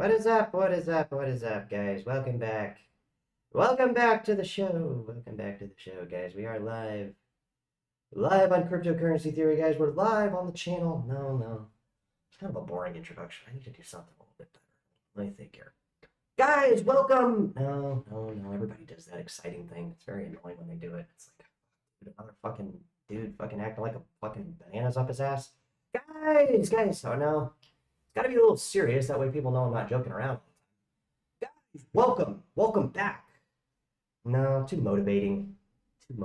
What is up? What is up? What is up, guys? Welcome back. Welcome back to the show. Welcome back to the show, guys. We are live. Live on Cryptocurrency Theory, guys. We're live on the channel. No. It's kind of a boring introduction. I need to do something a little bit better. Let me think here. Guys, welcome. No. Everybody does that exciting thing. It's very annoying when they do it. It's like another fucking dude fucking acting like a fucking bananas up his ass. Guys. Oh, no. It's got to be a little serious. That way people know I'm not joking around. Guys, welcome back. No, too motivating. It's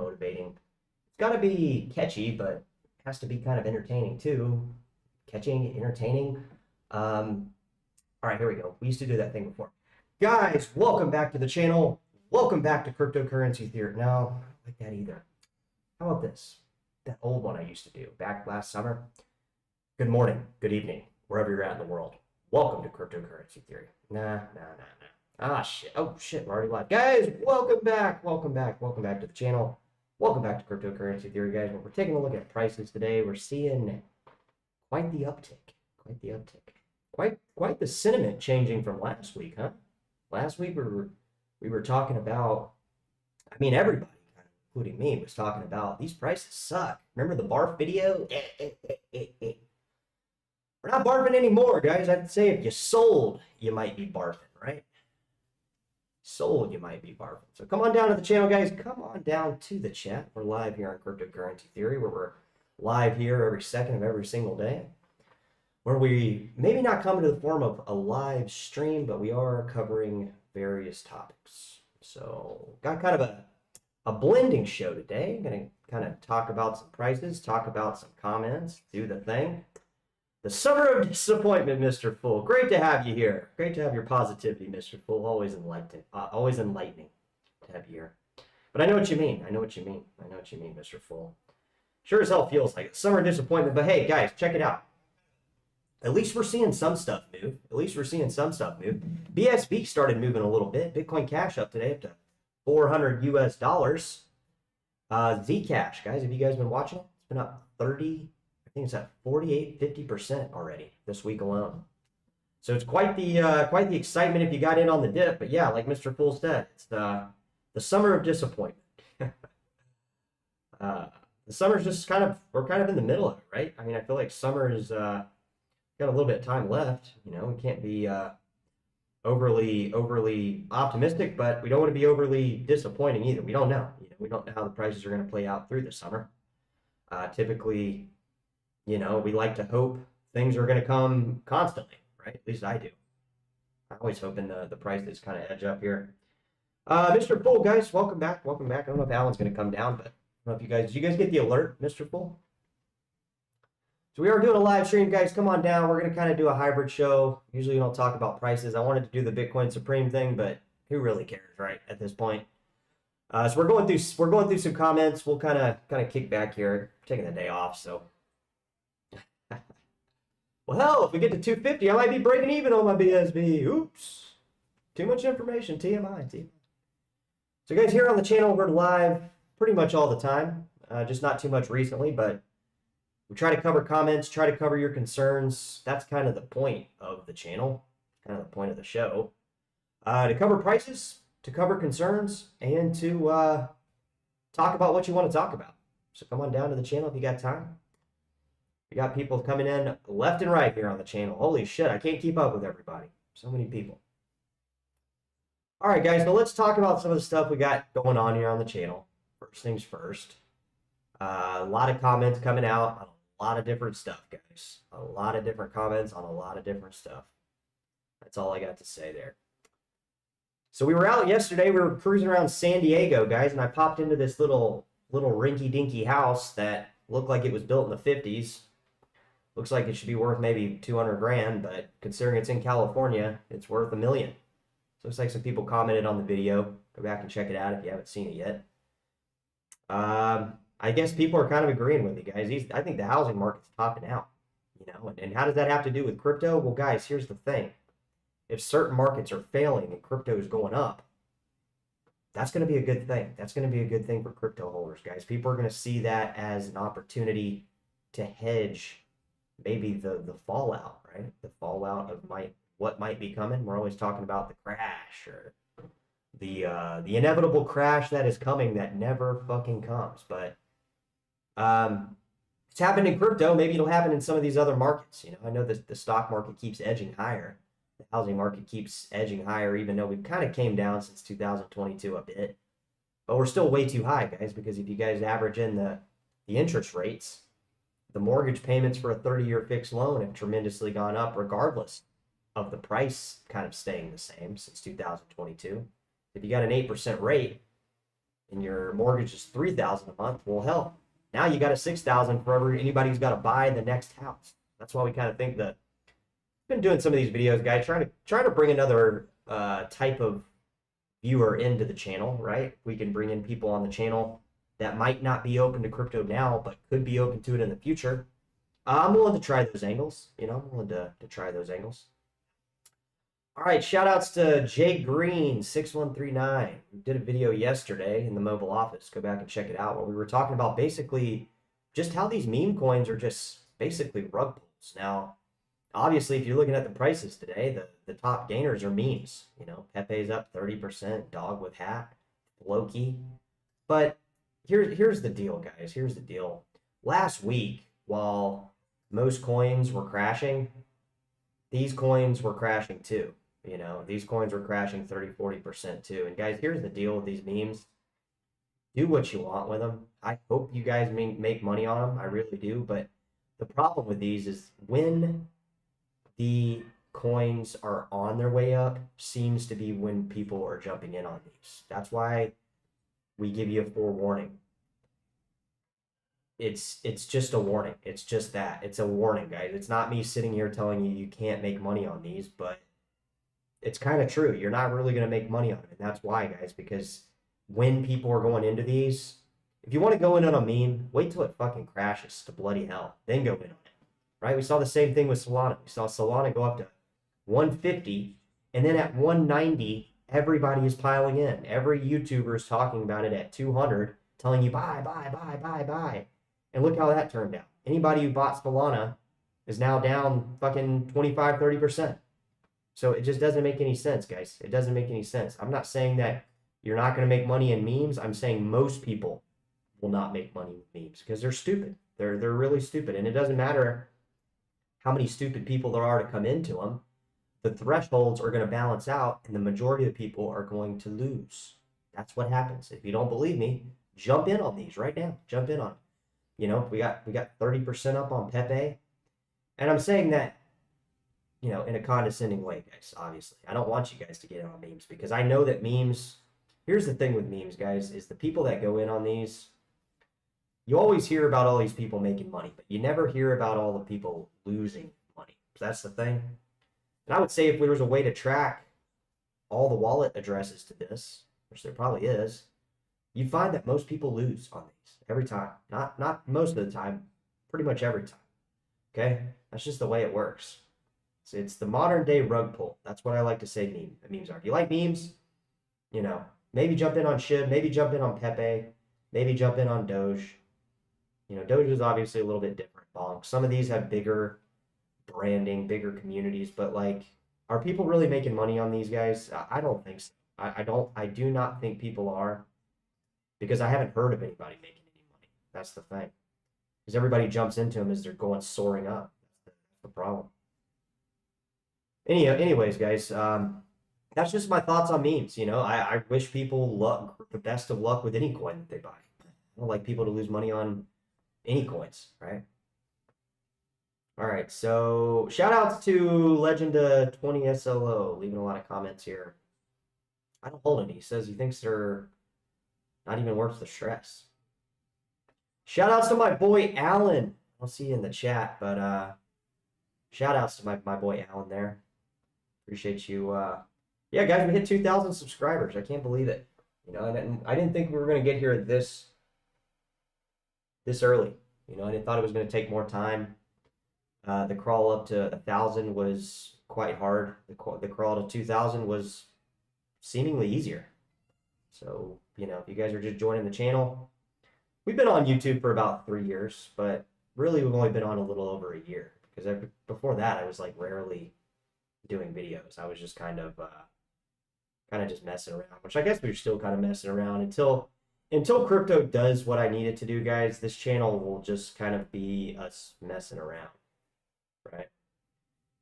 got to be catchy, but it has to be kind of entertaining too. Catching, entertaining. All right, here we go. We used to do that thing before. Guys, welcome back to the channel. Welcome back to Cryptocurrency Theory. No, I don't like that either. How about this? That old one I used to do back last summer. Good morning, good evening, wherever you're at in the world. Welcome to Cryptocurrency Theory. Nah. Ah, shit. Oh, shit, we're already live. Guys, welcome back to the channel. Welcome back to Cryptocurrency Theory, guys. When we're taking a look at prices today, we're seeing quite the uptick. Quite the sentiment changing from last week, huh? Last week we were talking about, I mean, everybody, including me, was talking about these prices suck. Remember the barf video? We're not barfing anymore, guys. I'd say if you sold, you might be barfing, right? Sold, you might be barfing. So come on down to the channel, guys. Come on down to the chat. We're live here on Cryptocurrency Theory, where we're live here every second of every single day. Where we maybe not come into the form of a live stream, but we are covering various topics. So got kind of a blending show today. I'm going to kind of talk about some prices, talk about some comments, do the thing. The summer of disappointment, Mr. Fool. Great to have you here. Great to have your positivity, Mr. Fool. Always enlightening to have you here. But I know what you mean. Mr. Fool. Sure as hell feels like it. Summer disappointment. But hey, guys, check it out. At least we're seeing some stuff move. BSV started moving a little bit. Bitcoin Cash up today up to $400 US. Zcash, guys, have you guys been watching it? It's been up 30. I think it's at 50% already this week alone. So it's quite the excitement if you got in on the dip. But yeah, like Mr. Fool said, it's the summer of disappointment. The summer's just we're kind of in the middle of it, right? I mean, I feel like summer is got a little bit of time left. You know, we can't be overly optimistic, but we don't want to be overly disappointing either. We don't know. You know, we don't know how the prices are going to play out through the summer. Typically, you know, we like to hope things are going to come constantly, right? At least I do. I'm always hoping the prices kind of edge up here. Mr. Fool, guys, welcome back. I don't know if Alan's going to come down, but I don't know if did you guys get the alert, Mr. Fool? So we are doing a live stream, guys. Come on down. We're going to kind of do a hybrid show. Usually we don't talk about prices. I wanted to do the Bitcoin Supreme thing, but who really cares, right, at this point? So we're going through some comments. We'll kind of kick back here. We're taking the day off, so. Well, hell, if we get to 250, I might be breaking even on my BSB. Oops. Too much information. TMI. So, guys, here on the channel, we're live pretty much all the time. Just not too much recently, but we try to cover comments, try to cover your concerns. That's kind of the point of the channel, kind of the point of the show. To cover prices, to cover concerns, and to talk about what you want to talk about. So come on down to the channel if you got time. We got people coming in left and right here on the channel. Holy shit, I can't keep up with everybody. So many people. All right, guys, so let's talk about some of the stuff we got going on here on the channel. First things first. A lot of comments coming out on a lot of different stuff, guys. A lot of different comments on a lot of different stuff. That's all I got to say there. So we were out yesterday. We were cruising around San Diego, guys, and I popped into this little rinky-dinky house that looked like it was built in the 50s. Looks like it should be worth maybe 200 grand, but considering it's in California, it's worth $1 million. So looks like some people commented on the video. Go back and check it out if you haven't seen it yet. I guess people are kind of agreeing with me, guys. I think the housing market's topping out, you know. And how does that have to do with crypto? Well, guys, here's the thing. If certain markets are failing and crypto is going up, that's going to be a good thing. That's going to be a good thing for crypto holders, guys. People are going to see that as an opportunity to hedge maybe the fallout, right? The fallout of what might be coming. We're always talking about the crash or the inevitable crash that is coming that never fucking comes. But it's happened in crypto. Maybe it'll happen in some of these other markets. You know, I know the stock market keeps edging higher. The housing market keeps edging higher, even though we've kind of came down since 2022 a bit. But we're still way too high, guys, because if you guys average in the interest rates, the mortgage payments for a 30-year fixed loan have tremendously gone up regardless of the price kind of staying the same since 2022. If you got an 8% rate and your mortgage is $3,000 a month, well, hell, now you got a $6,000 for anybody who's got to buy the next house. That's why we kind of think that I've been doing some of these videos, guys, trying to bring another type of viewer into the channel, right? We can bring in people on the channel that might not be open to crypto now, but could be open to it in the future. I'm willing to try those angles. You know, I'm willing to try those angles. All right, shout outs to Jay Green 6139. We did a video yesterday in the mobile office. Go back and check it out. Where we were talking about basically just how these meme coins are just basically rug pulls. Now, obviously, if you're looking at the prices today, the top gainers are memes. You know, Pepe's up 30%, Dog with Hat, Loki. But here's the deal, guys. Here's the deal. Last week, while most coins were crashing, these coins were crashing too. You know, these coins were crashing 30-40% too. And guys, here's the deal with these memes. Do what you want with them. I hope you guys make money on them. I really do. But the problem with these is when the coins are on their way up seems to be when people are jumping in on these. That's why we give you a forewarning. It's just a warning. It's just that. It's a warning, guys. It's not me sitting here telling you you can't make money on these, but it's kind of true. You're not really going to make money on it. And that's why, guys, because when people are going into these, if you want to go in on a meme, wait till it fucking crashes to bloody hell. Then go in on it, right? We saw the same thing with Solana. We saw Solana go up to 150, and then at 190, everybody is piling in. Every YouTuber is talking about it at 200, telling you buy, buy, buy, buy, buy. And look how that turned out. Anybody who bought Solana is now down fucking 25-30%. So it just doesn't make any sense, guys. It doesn't make any sense. I'm not saying that you're not going to make money in memes. I'm saying most people will not make money with memes because they're stupid. They're really stupid. And it doesn't matter how many stupid people there are to come into them. The thresholds are going to balance out and the majority of people are going to lose. That's what happens. If you don't believe me, jump in on these right now. Jump in on it. You know, we got 30% up on Pepe. And I'm saying that, you know, in a condescending way, guys, obviously. I don't want you guys to get in on memes because I know that memes, here's the thing with memes, guys, is the people that go in on these, you always hear about all these people making money, but you never hear about all the people losing money. So that's the thing. And I would say if there was a way to track all the wallet addresses to this, which there probably is, you'd find that most people lose on these every time. Not most of the time, pretty much every time. Okay? That's just the way it works. So it's the modern day rug pull. That's what I like to say memes are. If you like memes, you know, maybe jump in on SHIB, maybe jump in on Pepe, maybe jump in on Doge. You know, Doge is obviously a little bit different. Bonk. Some of these have bigger branding, bigger communities, but like, are people really making money on these guys? I don't think so. I do not think people are, because I haven't heard of anybody making any money. That's the thing. Because everybody jumps into them as they're going soaring up. That's the problem. Anyways, guys, that's just my thoughts on memes. You know, I wish people the best of luck with any coin that they buy. I don't like people to lose money on any coins, right? All right, so shout outs to Legenda20SLO, leaving a lot of comments here. I don't hold any. He says he thinks they're not even worth the stress. Shout outs to my boy Alan. I'll see you in the chat, but shout outs to my boy Alan there. Appreciate you. Yeah, guys, we hit 2,000 subscribers. I can't believe it. You know, I didn't think we were gonna get here this early. You know, I thought it was gonna take more time. The crawl up to 1,000 was quite hard. The crawl to 2,000 was seemingly easier. So, you know, if you guys are just joining the channel, we've been on YouTube for about 3 years, but really we've only been on a little over a year because before that I was like rarely doing videos. I was just kind of just messing around, which I guess we're still kind of messing around until crypto does what I need it to do, guys. This channel will just kind of be us messing around, right?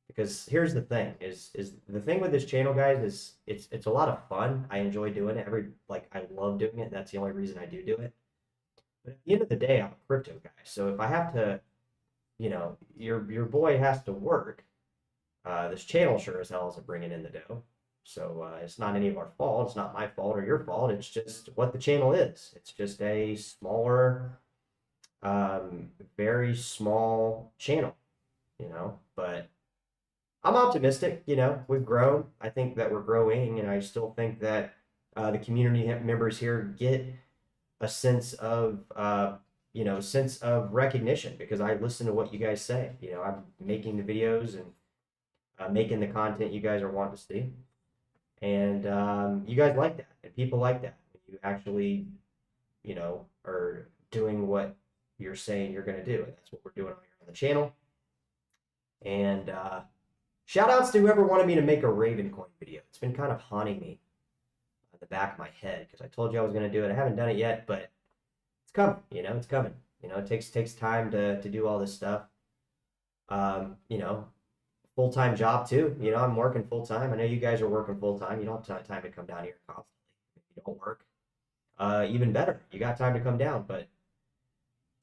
Because here's the thing: is the thing with this channel, guys, is it's a lot of fun. I enjoy doing it. I love doing it. That's the only reason I do it. But at the end of the day, I'm a crypto guy. So if I have to, your boy has to work. This channel sure as hell isn't bringing in the dough. So it's not any of our fault. It's not my fault or your fault. It's just what the channel is. It's just a smaller, very small channel, But I'm optimistic. We've grown. I think that we're growing, and I still think that the community members here get a sense of sense of recognition because I listen to what you guys say. I'm making the videos and making the content you guys are wanting to see, and you guys like that, and people like that. You actually, are doing what you're saying you're going to do, and that's what we're doing on here on the channel. And shout outs to whoever wanted me to make a Ravencoin video. It's been kind of haunting me in the back of my head because I told you I was going to do it. I haven't done it yet, but it's coming. It's coming. It takes time to do all this stuff. Full-time job too. I'm working full-time. I know you guys are working full-time. You don't have time to come down here constantly. If you don't work, even better. You got time to come down, but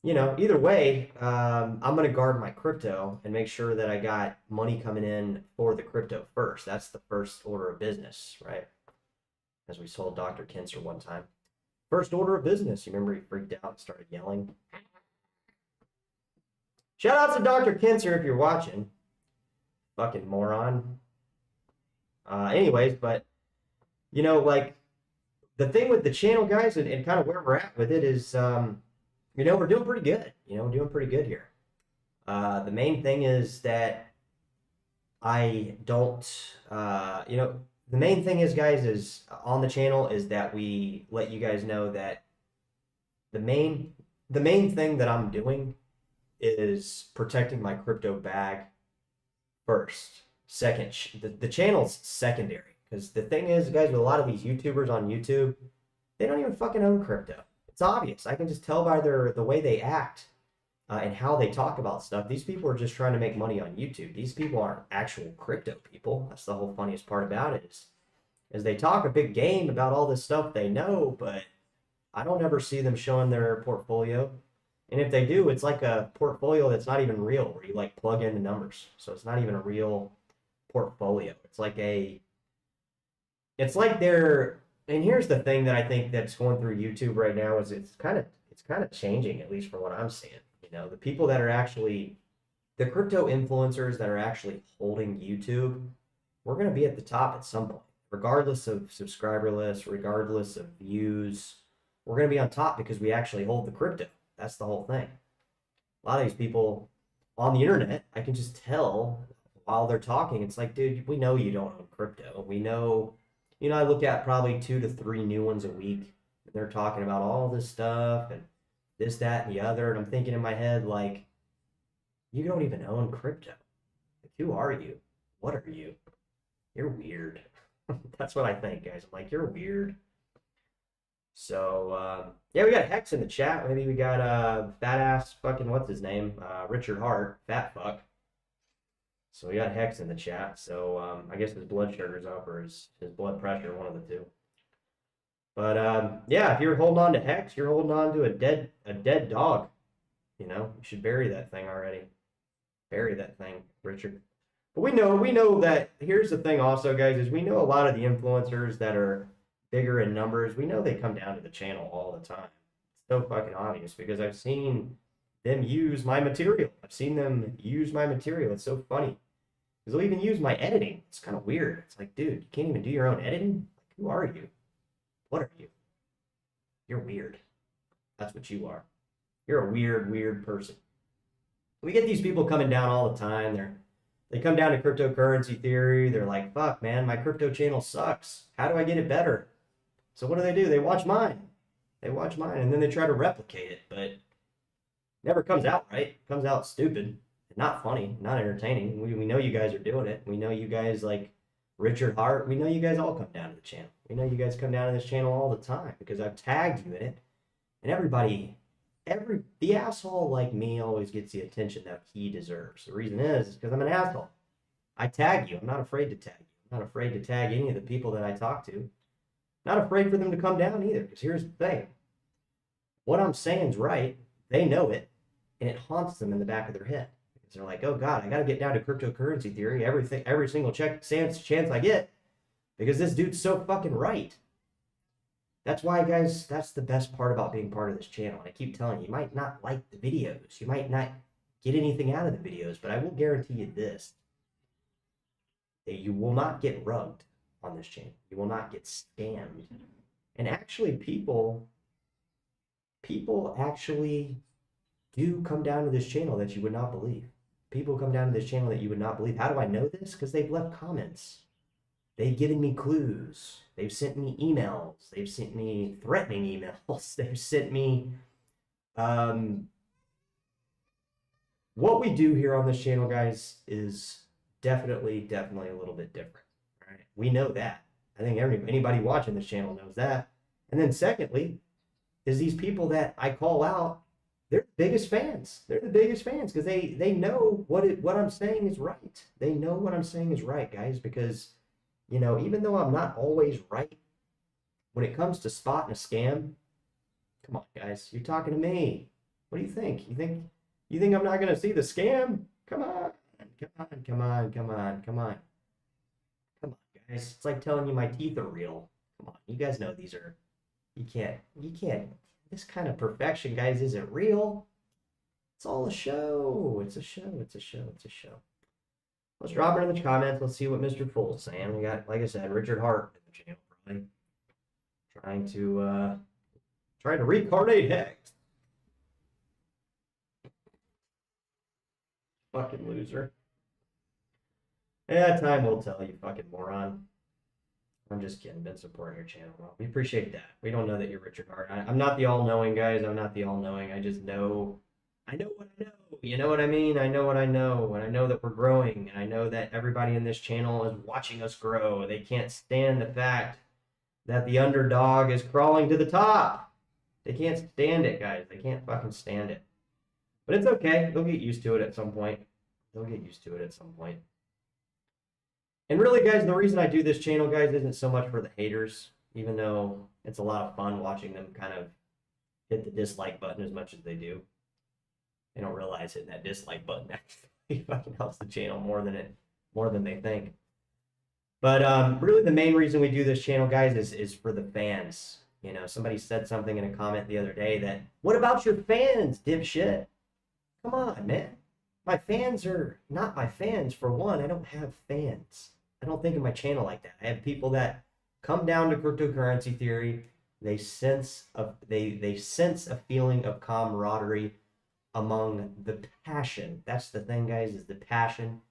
either way, I'm going to guard my crypto and make sure that I got money coming in for the crypto first. That's the first order of business, right? As we told Dr. Kinzer one time. First order of business. You remember he freaked out and started yelling? Shout out to Dr. Kinzer if you're watching. Fucking moron. Anyways, but, the thing with the channel, guys, and kind of where we're at with it is, we're doing pretty good. We're doing pretty good here. The main thing is that I don't, the main thing is, guys, is on the channel is that we let you guys know that the main thing that I'm doing is protecting my crypto bag first. Second, the channel's secondary. Because the thing is, guys, with a lot of these YouTubers on YouTube, they don't even fucking own crypto. It's obvious. I can just tell by the way they act and how they talk about stuff. These people are just trying to make money on YouTube. These people aren't actual crypto people. That's the whole funniest part about it is they talk a big game about all this stuff they know, but I don't ever see them showing their portfolio. And if they do, it's like a portfolio that's not even real, where you like plug in the numbers. So it's not even a real portfolio. It's like they're, and here's the thing that I think that's going through YouTube right now is it's kind of changing, at least from what I'm seeing. The people that are actually the crypto influencers that are actually holding YouTube, we're going to be at the top at some point, regardless of subscriber lists, regardless of views. We're going to be on top because we actually hold the crypto. That's the whole thing. A lot of these people on the internet, I can just tell while they're talking, it's like, dude, we know you don't own crypto. We know. I look at probably 2 to 3 new ones a week. And they're talking about all this stuff and this, that, and the other. And I'm thinking in my head, like, you don't even own crypto. Like, who are you? What are you? You're weird. That's what I think, guys. I'm like, you're weird. So, yeah, we got Hex in the chat. Maybe we got fat ass fucking, what's his name? Richard Hart. Fat fuck. So we got Hex in the chat. So I guess his blood sugar's up or his blood pressure, one of the two. But yeah, if you're holding on to Hex, you're holding on to a dead dog. You should bury that thing already. Bury that thing, Richard. But we know that here's the thing also, guys, is we know a lot of the influencers that are bigger in numbers. We know they come down to the channel all the time. It's so fucking obvious because I've seen them use my material. I've seen them use my material. It's so funny. Because they'll even use my editing. It's kind of weird. It's like, dude, you can't even do your own editing? Like, who are you? What are you? You're weird. That's what you are. You're a weird person. We get these people coming down all the time. They come down to cryptocurrency theory. They're like, fuck, man, my crypto channel sucks. How do I get it better? So what do? They watch mine. And then they try to replicate it, but never comes out right. It comes out stupid. not funny, not entertaining. We know you guys are doing it. We know you guys like Richard Hart. We know you guys all come down to the channel. We know you guys come down to this channel all the time because I've tagged you in it. And the asshole like me always gets the attention that he deserves. The reason is because I'm an asshole. I tag you. I'm not afraid to tag you. I'm not afraid to tag any of the people that I talk to. Not afraid for them to come down either. Because here's the thing. What I'm saying is right. They know it. And it haunts them in the back of their head. Because they're like, oh God, I got to get down to cryptocurrency theory every single chance I get. Because this dude's so fucking right. That's why, guys, that's the best part about being part of this channel. I keep telling you, you might not like the videos. You might not get anything out of the videos, but I will guarantee you this. That you will not get rugged on this channel. You will not get scammed. And actually, people actually do come down to this channel that you would not believe. People come down to this channel that you would not believe. How do I know this? Because they've left comments. They've given me clues. They've sent me emails. They've sent me threatening emails. They've sent me what we do here on this channel, guys, is definitely a little bit different. Right? We know that. I think anybody watching this channel knows that. And then secondly, is these people that I call out, they're the biggest fans. They're the biggest fans because they know what I'm saying is right. They know what I'm saying is right, guys, because you know, even though I'm not always right, when it comes to spotting a scam, come on, guys, you're talking to me. What do you think? You think I'm not going to see the scam? Come on, guys. It's like telling you my teeth are real. Come on, you guys know these are. You can't. This kind of perfection, guys, isn't real. It's all a show. It's a show. Let's drop it in the comments. Let's see what Mr. Fool's saying. We got, like I said, Richard Hart in the channel, probably trying to reincarnate Hex. Fucking loser. Yeah, time will tell, you fucking moron. I'm just kidding. Been supporting your channel. Well, we appreciate that. We don't know that you're Richard Hart. I'm not the all-knowing, guys. I'm not the all-knowing. I just know. I know what I know. You know what I mean? I know what I know. And I know that we're growing. And I know that everybody in this channel is watching us grow. They can't stand the fact that the underdog is crawling to the top. They can't stand it, guys. They can't fucking stand it. But it's okay. They'll get used to it at some point. And really, guys, the reason I do this channel, guys, isn't so much for the haters, even though it's a lot of fun watching them kind of hit the dislike button as much as they do. They don't realize hitting that dislike button actually fucking helps the channel more than they think. But really the main reason we do this channel, guys, is for the fans. You know, somebody said something in a comment the other day that, what about your fans, dipshit? Come on, man. My fans are not my fans. For one, I don't have fans. I don't think of my channel like that. I have people that come down to cryptocurrency theory. They sense a feeling of camaraderie among the passion. That's the thing, guys, is the passion.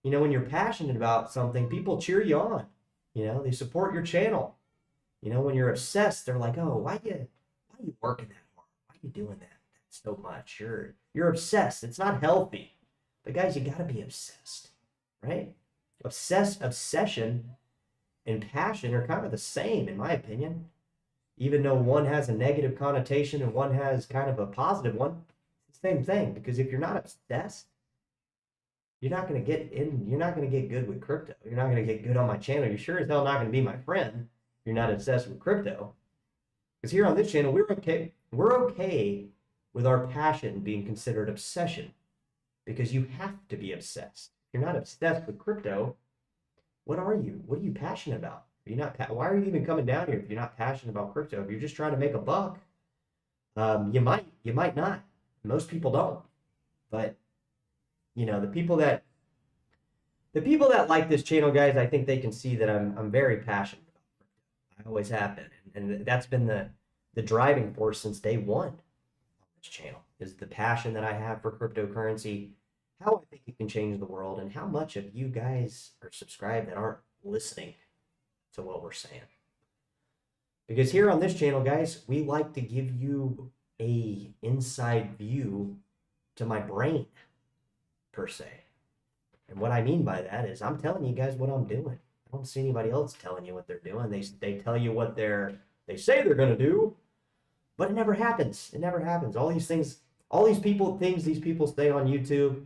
You know, when you're passionate about something, people cheer you on. You know, they support your channel. You know, when you're obsessed, they're like, oh, why you working that hard? Why you doing that so much? You're obsessed. It's not healthy. But guys, you gotta be obsessed, right? Obsession and passion are kind of the same, in my opinion. Even though one has a negative connotation and one has kind of a positive one, it's the same thing. Because if you're not obsessed, you're not going to get good with crypto. You're not going to get good on my channel. You're sure as hell not going to be my friend if you're not obsessed with crypto. Because here on this channel, we're okay with our passion being considered obsession. Because you have to be obsessed. If you're not obsessed with crypto, what are you? What are you passionate about? Why are you even coming down here if you're not passionate about crypto? If you're just trying to make a buck, you might not. Most people don't. But you know, the people that like this channel, guys, I think they can see that I'm very passionate about crypto. I always have been, and that's been the driving force since day one on this channel, is the passion that I have for cryptocurrency, how I think it can change the world, and how much of you guys are subscribed that aren't listening to what we're saying. Because here on this channel, guys, we like to give you a inside view to my brain. per se. And what I mean by that is I'm telling you guys what I'm doing. I don't see anybody else telling you what they're doing. They tell you what they say they're gonna do, but it never happens. It never happens. All these things, these people say on YouTube.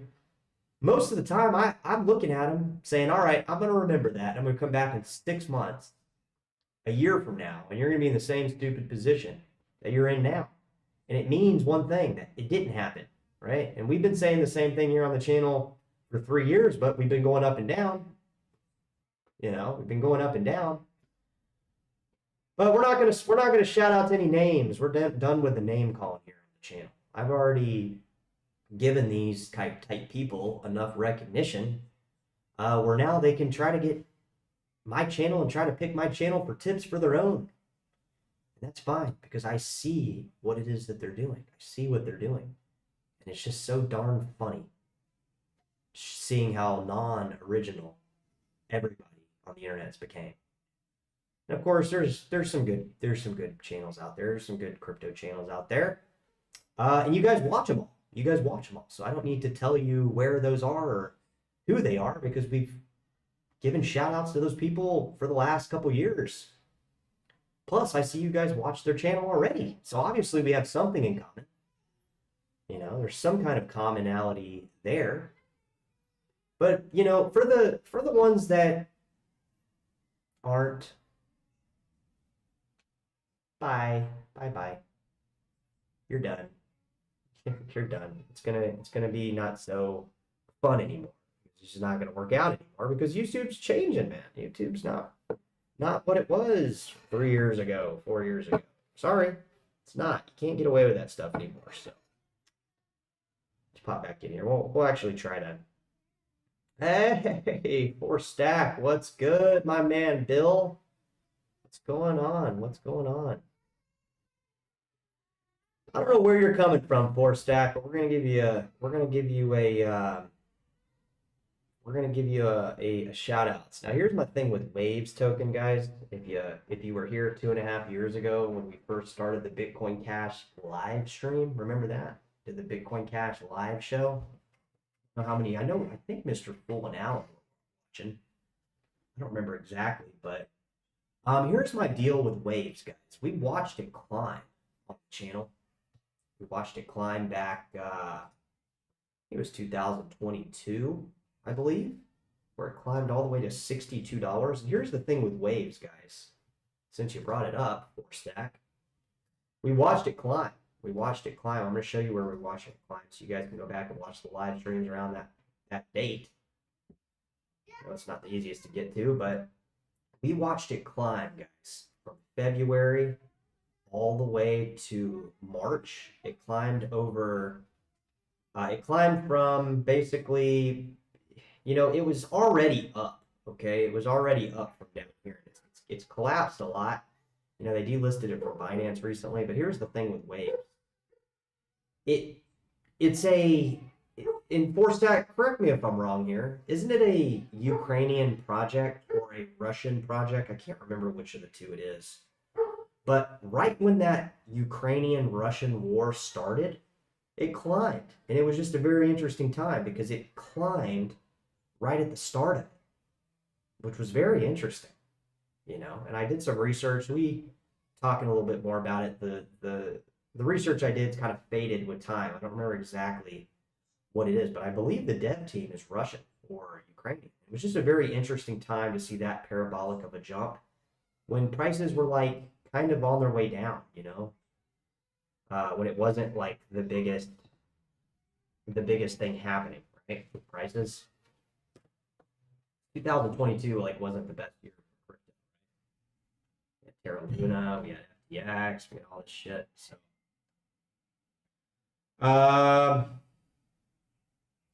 Most of the time, I'm looking at them saying, all right, I'm gonna remember that. I'm gonna come back in 6 months, a year from now, and you're gonna be in the same stupid position that you're in now. And it means one thing, that it didn't happen, right? And we've been saying the same thing here on the channel for 3 years, but we've been going up and down. You know, we've been going up and down. But we're not gonna shout out to any names. We're done with the name calling here on the channel. I've already given these type people enough recognition where now they can try to get my channel and try to pick my channel for tips for their own. And that's fine, because I see what it is that they're doing. I see what they're doing. And it's just so darn funny seeing how non-original everybody on the internet has became. And of course, there's some good channels out there. There's some good crypto channels out there. And you guys watch them all. So I don't need to tell you where those are or who they are, because we've given shout outs to those people for the last couple years. Plus, I see you guys watch their channel already. So obviously we have something in common. You know, there's some kind of commonality there. But, you know, for the ones that aren't, bye. You're done. You're done. It's gonna be not so fun anymore. It's just not gonna work out anymore, because YouTube's changing, man. YouTube's not what it was 3 years ago, 4 years ago. Sorry, it's not. You can't get away with that stuff anymore. So let's pop back in here. We'll actually try to. Hey, 4Stack, what's good, my man, Bill? What's going on? I don't know where you're coming from, 4Stack, but we're gonna give you a shout outs. Now here's my thing with Waves token, guys. If you were here 2.5 years ago when we first started the Bitcoin Cash live stream, remember that? Did the Bitcoin Cash live show? I don't know how many, I think Mr. Full and Allen were watching. I don't remember exactly, but here's my deal with Waves, guys. We watched it climb on the channel. We watched it climb back, it was 2022, I believe, where it climbed all the way to $62. And here's the thing with Waves, guys. Since you brought it up, 4Stack, we watched it climb. I'm going to show you where we watched it climb, so you guys can go back and watch the live streams around that date. I know it's not the easiest to get to, but we watched it climb, guys, from February all the way to March. It climbed from basically, you know, it was already up, okay? It was already up from down here. It's collapsed a lot. You know, they delisted it from Binance recently, but here's the thing with Waves. It's in 4Stack, correct me if I'm wrong here, isn't it a Ukrainian project or a Russian project? I can't remember which of the two it is. But right when that Ukrainian-Russian war started, it climbed. And it was just a very interesting time because it climbed right at the start of it, which was very interesting, you know. And I did some research. We talking a little bit more about it. The research I did kind of faded with time. I don't remember exactly what it is, but I believe the dev team is Russian or Ukrainian. It was just a very interesting time to see that parabolic of a jump when prices were like kind of on their way down, you know, when it wasn't like the biggest thing happening, right? With prices. 2022 like wasn't the best year for crypto. We had Terra Luna, we had FTX, we had all this shit. So,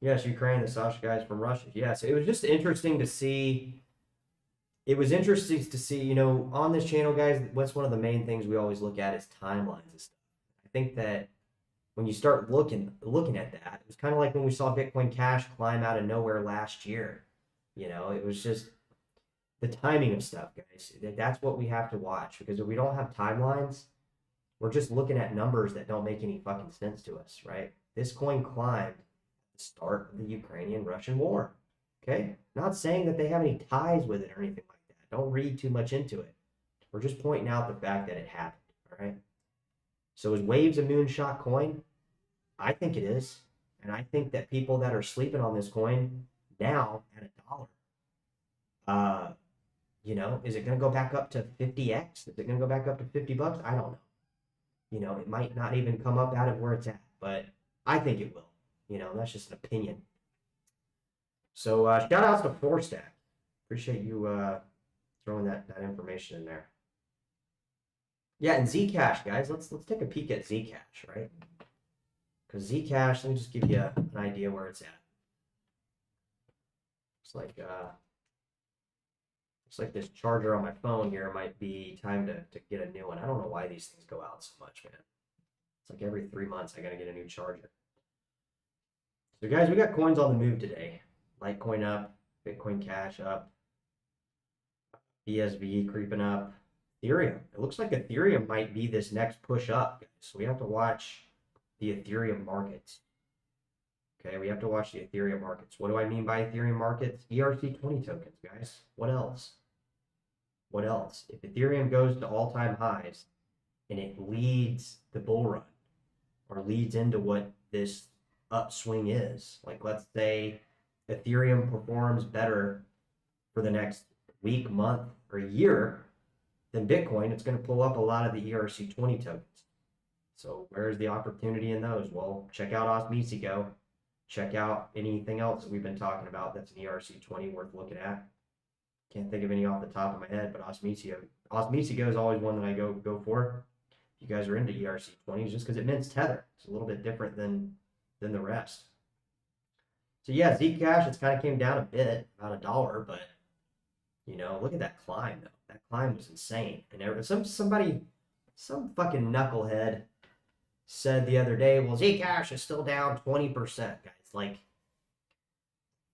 yes, Ukraine, the Sasha guys from Russia. Yeah, so it was just interesting to see. It was interesting to see, you know, on this channel, guys, what's one of the main things we always look at is timelines and stuff. I think that when you start looking at that, it was kind of like when we saw Bitcoin Cash climb out of nowhere last year. You know, it was just the timing of stuff, guys. That's what we have to watch, because if we don't have timelines, we're just looking at numbers that don't make any fucking sense to us, right? This coin climbed the start of the Ukrainian-Russian war. Okay? Not saying that they have any ties with it or anything like that. Don't read too much into it. We're just pointing out the fact that it happened. All right? So is Waves a moonshot coin? I think it is. And I think that people that are sleeping on this coin now at $1, is it going to go back up to 50x? Is it going to go back up to $50? I don't know. It might not even come up out of where it's at, but I think it will. That's just an opinion. So shout outs to 4Stack. Appreciate you throwing that information in there. Yeah, and Zcash, guys, let's take a peek at Zcash, right? Because Zcash, let me just give you an idea where it's at. Looks like this charger on my phone here might be time to get a new one. I don't know why these things go out so much, man. It's like every 3 months I gotta get a new charger. So guys, we got coins on the move today. Litecoin up, Bitcoin Cash up, BSV creeping up, Ethereum. It looks like Ethereum might be this next push up, guys. So we have to watch the Ethereum markets. Okay, we have to watch the Ethereum markets. What do I mean by Ethereum markets? ERC20 tokens, guys. What else? What else? If Ethereum goes to all-time highs and it leads the bull run or leads into what this upswing is, like let's say Ethereum performs better for the next week, month, or year than Bitcoin, it's going to pull up a lot of the ERC20 tokens. So where's the opportunity in those? Well, check out Osmisigo. Check out anything else that we've been talking about that's an ERC20 worth looking at. Can't think of any off the top of my head, but Osmisigo is always one that I go for. If you guys are into ERC20s, just because it mints Tether. It's a little bit different than the rest. So yeah, Zcash, it's kind of came down a bit, about $1, but look at that climb though. That climb was insane. And some fucking knucklehead said the other day, well, Zcash is still down 20%, guys. Like,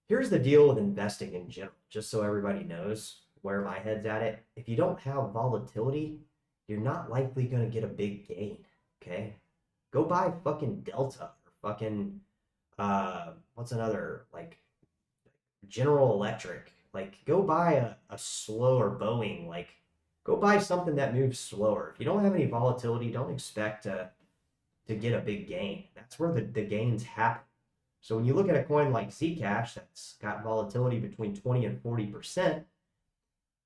here's the deal with investing in general, just so everybody knows where my head's at it. If you don't have volatility, you're not likely going to get a big gain, okay? Go buy fucking Delta or fucking, what's another, like, General Electric. Like, go buy a slower Boeing. Like, go buy something that moves slower. If you don't have any volatility, don't expect to get a big gain. That's where the gains happen. So when you look at a coin like Zcash that's got volatility between 20 and 40%,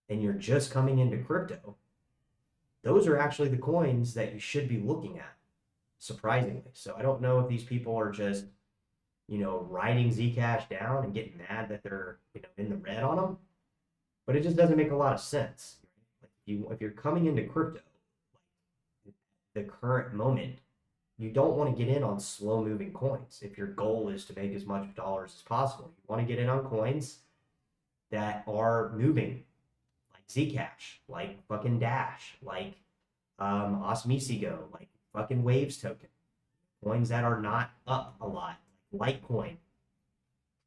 and you're just coming into crypto, those are actually the coins that you should be looking at, surprisingly. So I don't know if these people are just, riding Zcash down and getting mad that they're, in the red on them, but it just doesn't make a lot of sense. Like if you're coming into crypto, like the current moment, you don't want to get in on slow moving coins. If your goal is to make as much dollars as possible, you want to get in on coins that are moving, like Zcash, like fucking Dash, like Osmisigo, like fucking Waves token, coins that are not up a lot, like Litecoin.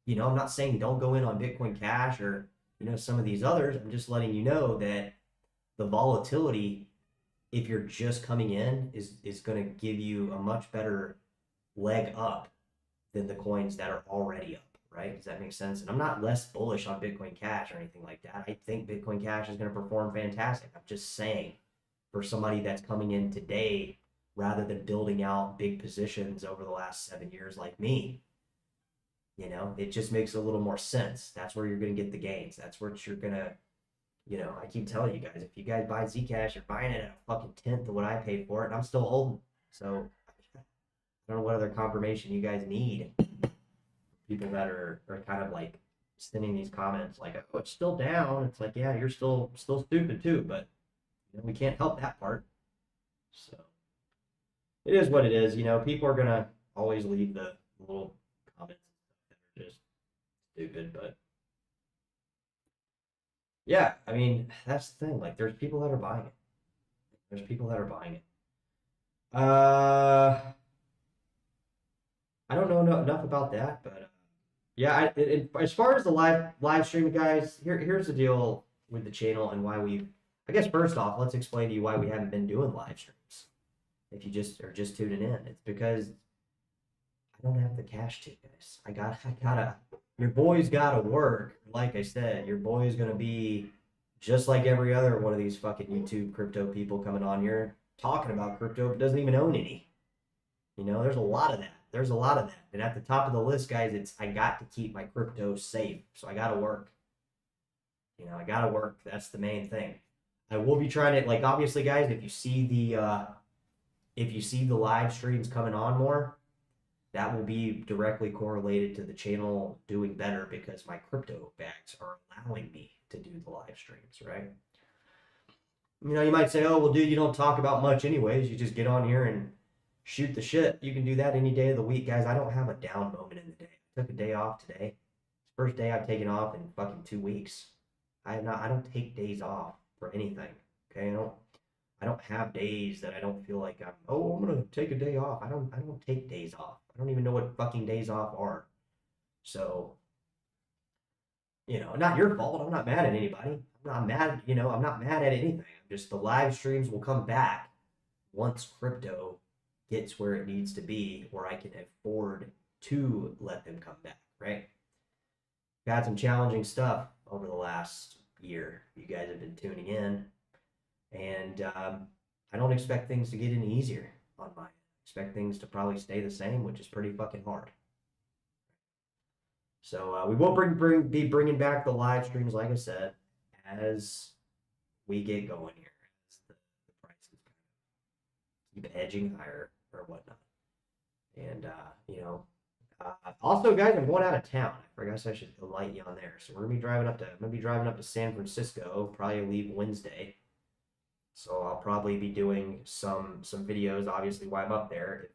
I'm not saying don't go in on Bitcoin Cash or some of these others. I'm just letting you know that the volatility, if you're just coming in, is going to give you a much better leg up than the coins that are already up, right? Does that make sense? And I'm not less bullish on Bitcoin Cash or anything like that. I think Bitcoin Cash is going to perform fantastic. I'm just saying, for somebody that's coming in today, rather than building out big positions over the last 7 years like me, it just makes a little more sense. That's where you're going to get the gains. That's where you're going to, I keep telling you guys, if you guys buy Zcash, you're buying it at a fucking 10th of what I paid for it, and I'm still holding. So I don't know what other confirmation you guys need. People that are kind of like sending these comments like, oh, it's still down. It's like, yeah, you're still stupid too, but we can't help that part. So it is what it is. People are gonna always leave the little comments that are just stupid, but yeah, I mean, that's the thing. Like, there's people that are buying it. There's people that are buying it. I don't know enough about that, but yeah. As far as the live stream, guys, here's the deal with the channel and why we. I guess first off, let's explain to you why we haven't been doing live streams. If you just are just tuning in, it's because I don't have the cash to, guys. I gotta, your boy's gotta work. Like I said, your boy's gonna be just like every other one of these fucking YouTube crypto people coming on here talking about crypto, but doesn't even own any. You know, there's a lot of that. There's a lot of that. And at the top of the list, guys, it's I got to keep my crypto safe. So I gotta work. You know, I gotta work. That's the main thing. I will be trying to, like, obviously, guys, if you see the live streams coming on more, that will be directly correlated to the channel doing better because my crypto bags are allowing me to do the live streams, right? You know, you might say, oh, well, dude, you don't talk about much anyways. You just get on here and shoot the shit. You can do that any day of the week, guys. I don't have a down moment in the day. I took a day off today. It's the first day I've taken off in fucking 2 weeks. I don't take days off for anything. Okay, I don't have days that I don't feel like I'm gonna take a day off. I don't take days off. I don't even know what fucking days off are. So, you know, not your fault. I'm not mad at anybody. I'm not mad, you know, I'm not mad at anything. Just the live streams will come back once crypto gets where it needs to be, where I can afford to let them come back, right? We've had some challenging stuff over the last year. You guys have been tuning in, and I don't expect things to get any easier on my end. I expect things to probably stay the same, which is pretty fucking hard. So we will be bringing back the live streams, like I said, as we get going here, as the prices keep edging higher or whatnot. And you know, also, guys, I'm going out of town. I forgot I should enlighten you on there. So I'm gonna be driving up to San Francisco. Probably leave Wednesday. So I'll probably be doing some videos. Obviously, while I'm up there,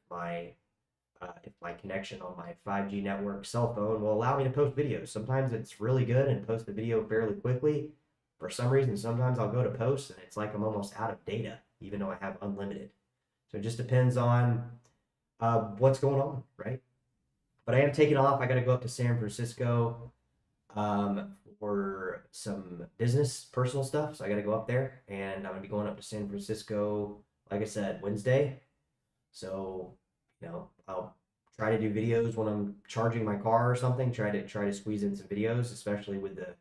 if my connection on my 5G network cell phone will allow me to post videos. Sometimes it's really good and post the video fairly quickly. For some reason, sometimes I'll go to post and it's like I'm almost out of data, even though I have unlimited. So it just depends on what's going on, right? But I am taking off. I got to go up to San Francisco for some business, personal stuff. So I got to go up there, and I'm going to be going up to San Francisco, like I said, Wednesday. So, you know, I'll try to do videos when I'm charging my car or something. Try to squeeze in some videos, especially with the,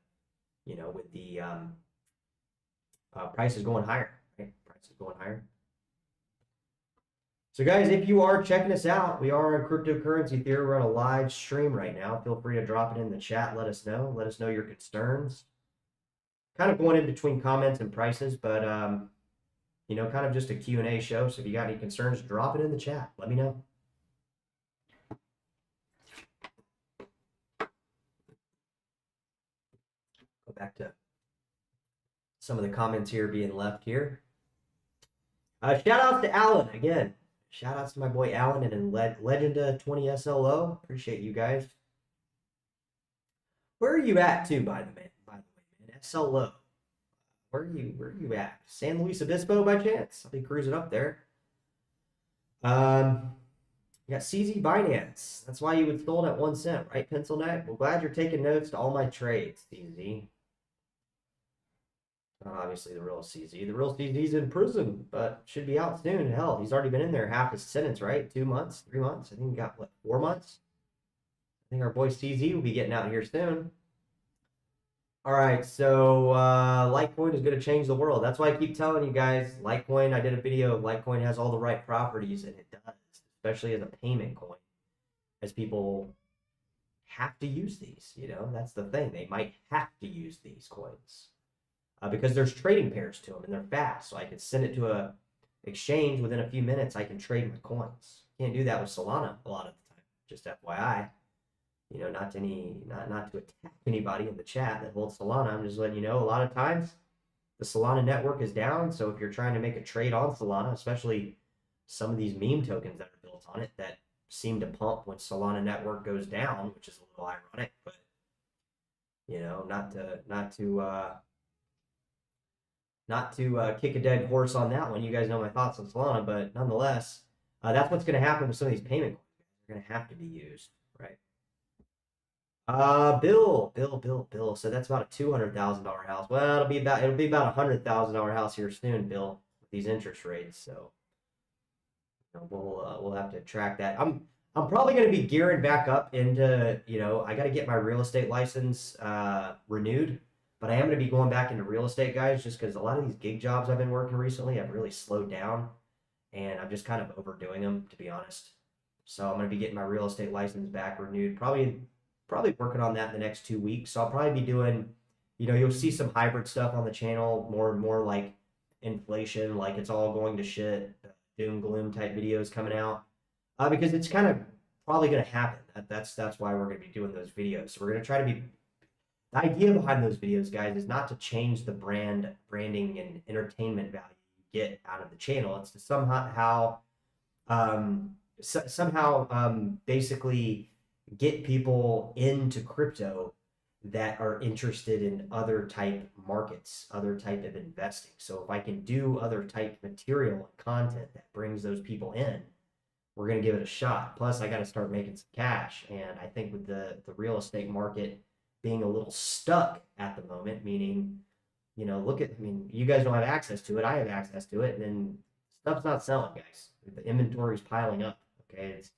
you know, with the prices going higher. Right? Prices going higher. So, guys, if you are checking us out, we are on Cryptocurrency Theory. We're on a live stream right now. Feel free to drop it in the chat. Let us know. Let us know your concerns. Kind of going in between comments and prices, but you know, kind of just a Q&A show. So if you got any concerns, drop it in the chat. Let me know. Go back to some of the comments here being left here. Shout outs to Alan again. Shout outs to my boy Alan and Legenda 20 SLO. Appreciate you guys. Where are you at too, by the way, man? SLO. Where are you at? San Luis Obispo by chance? I'll be cruising up there. You got CZ Binance. That's why you would sold at 1 cent, right, Pencil Neck? Well, glad you're taking notes to all my trades, CZ. Not obviously the real CZ. The real CZ's in prison, but should be out soon. Hell, he's already been in there half his sentence, right? 2 months, 3 months. I think he got, what, 4 months? I think our boy CZ will be getting out here soon. All right, so Litecoin is going to change the world. That's why I keep telling you guys, Litecoin, I did a video of Litecoin has all the right properties, and it does, especially as a payment coin, as people have to use these, you know? That's the thing. They might have to use these coins. Because there's trading pairs to them and they're fast. So I can send it to a exchange within a few minutes. I can trade my coins. Can't do that with Solana a lot of the time. Just FYI, you know, not to attack anybody in the chat that holds Solana. I'm just letting you know a lot of times the Solana network is down. So if you're trying to make a trade on Solana, especially some of these meme tokens that are built on it that seem to pump when Solana network goes down, which is a little ironic, but you know, not to kick a dead horse on that one. You guys know my thoughts on Solana, but nonetheless, that's what's going to happen with some of these payment coins. They're going to have to be used, right? Bill. So that's about a $200,000 house. Well, it'll be about $100,000 house here soon, Bill, with these interest rates. So you know, we'll have to track that. I'm probably going to be gearing back up into, I got to get my real estate license renewed, but I am going to be going back into real estate, guys, just because a lot of these gig jobs I've been working recently have really slowed down, and I'm just kind of overdoing them, to be honest. So I'm going to be getting my real estate license back renewed, probably working on that in the next 2 weeks. So I'll probably be doing, you'll see some hybrid stuff on the channel, more and more like inflation, like it's all going to shit, doom gloom type videos coming out. Because it's kind of probably going to happen. That's why we're going to be doing those videos. So we're going to try to be. The idea behind those videos, guys, is not to change the branding, and entertainment value you get out of the channel. It's to somehow basically get people into crypto that are interested in other type markets, other type of investing. So if I can do other type material and content that brings those people in, we're going to give it a shot. Plus, I got to start making some cash. And I think with the real estate market being a little stuck at the moment, meaning, you guys don't have access to it. I have access to it. And then stuff's not selling, guys. The inventory is piling up. Okay. It's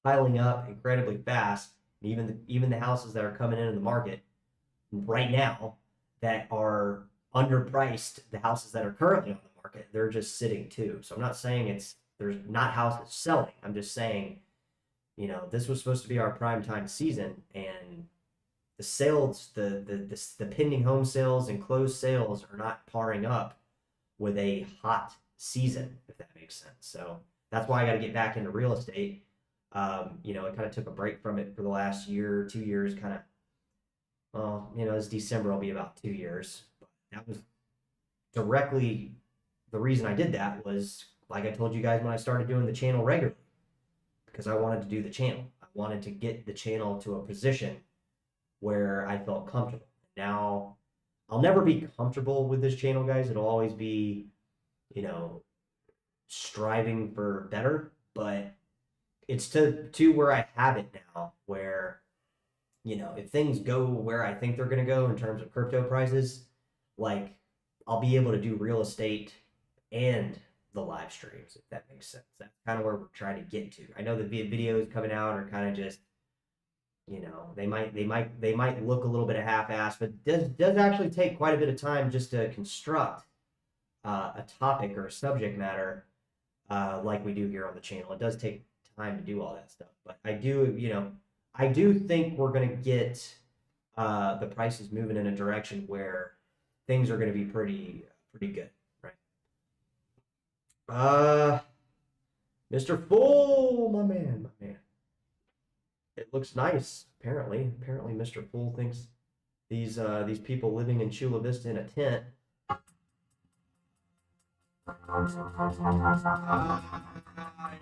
piling up incredibly fast. Even the houses that are coming into the market right now that are underpriced, the houses that are currently on the market, they're just sitting too. So I'm not saying there's not houses selling. I'm just saying, this was supposed to be our prime time season, and the sales, the pending home sales and closed sales are not paring up with a hot season, if that makes sense. So that's why I got to get back into real estate. I kind of took a break from it for the last year, 2 years, kind of. Well, this December will be about 2 years. But that was directly the reason I did that was, like I told you guys when I started doing the channel regularly, because I wanted to do the channel. I wanted to get the channel to a position where I felt comfortable. Now, I'll never be comfortable with this channel, guys. It'll always be, striving for better, but it's to where I have it now, where, if things go where I think they're going to go in terms of crypto prices, like I'll be able to do real estate and the live streams, if that makes sense. That's kind of where we're trying to get to. I know the videos coming out are kind of just, they might look a little bit of half-assed, but it does actually take quite a bit of time just to construct a topic or a subject matter like we do here on the channel. It does take time to do all that stuff, but I do think we're going to get the prices moving in a direction where things are going to be pretty good, right? Mr. Full, my man. It looks nice. Apparently, Mr. Full thinks these people living in Chula Vista in a tent. I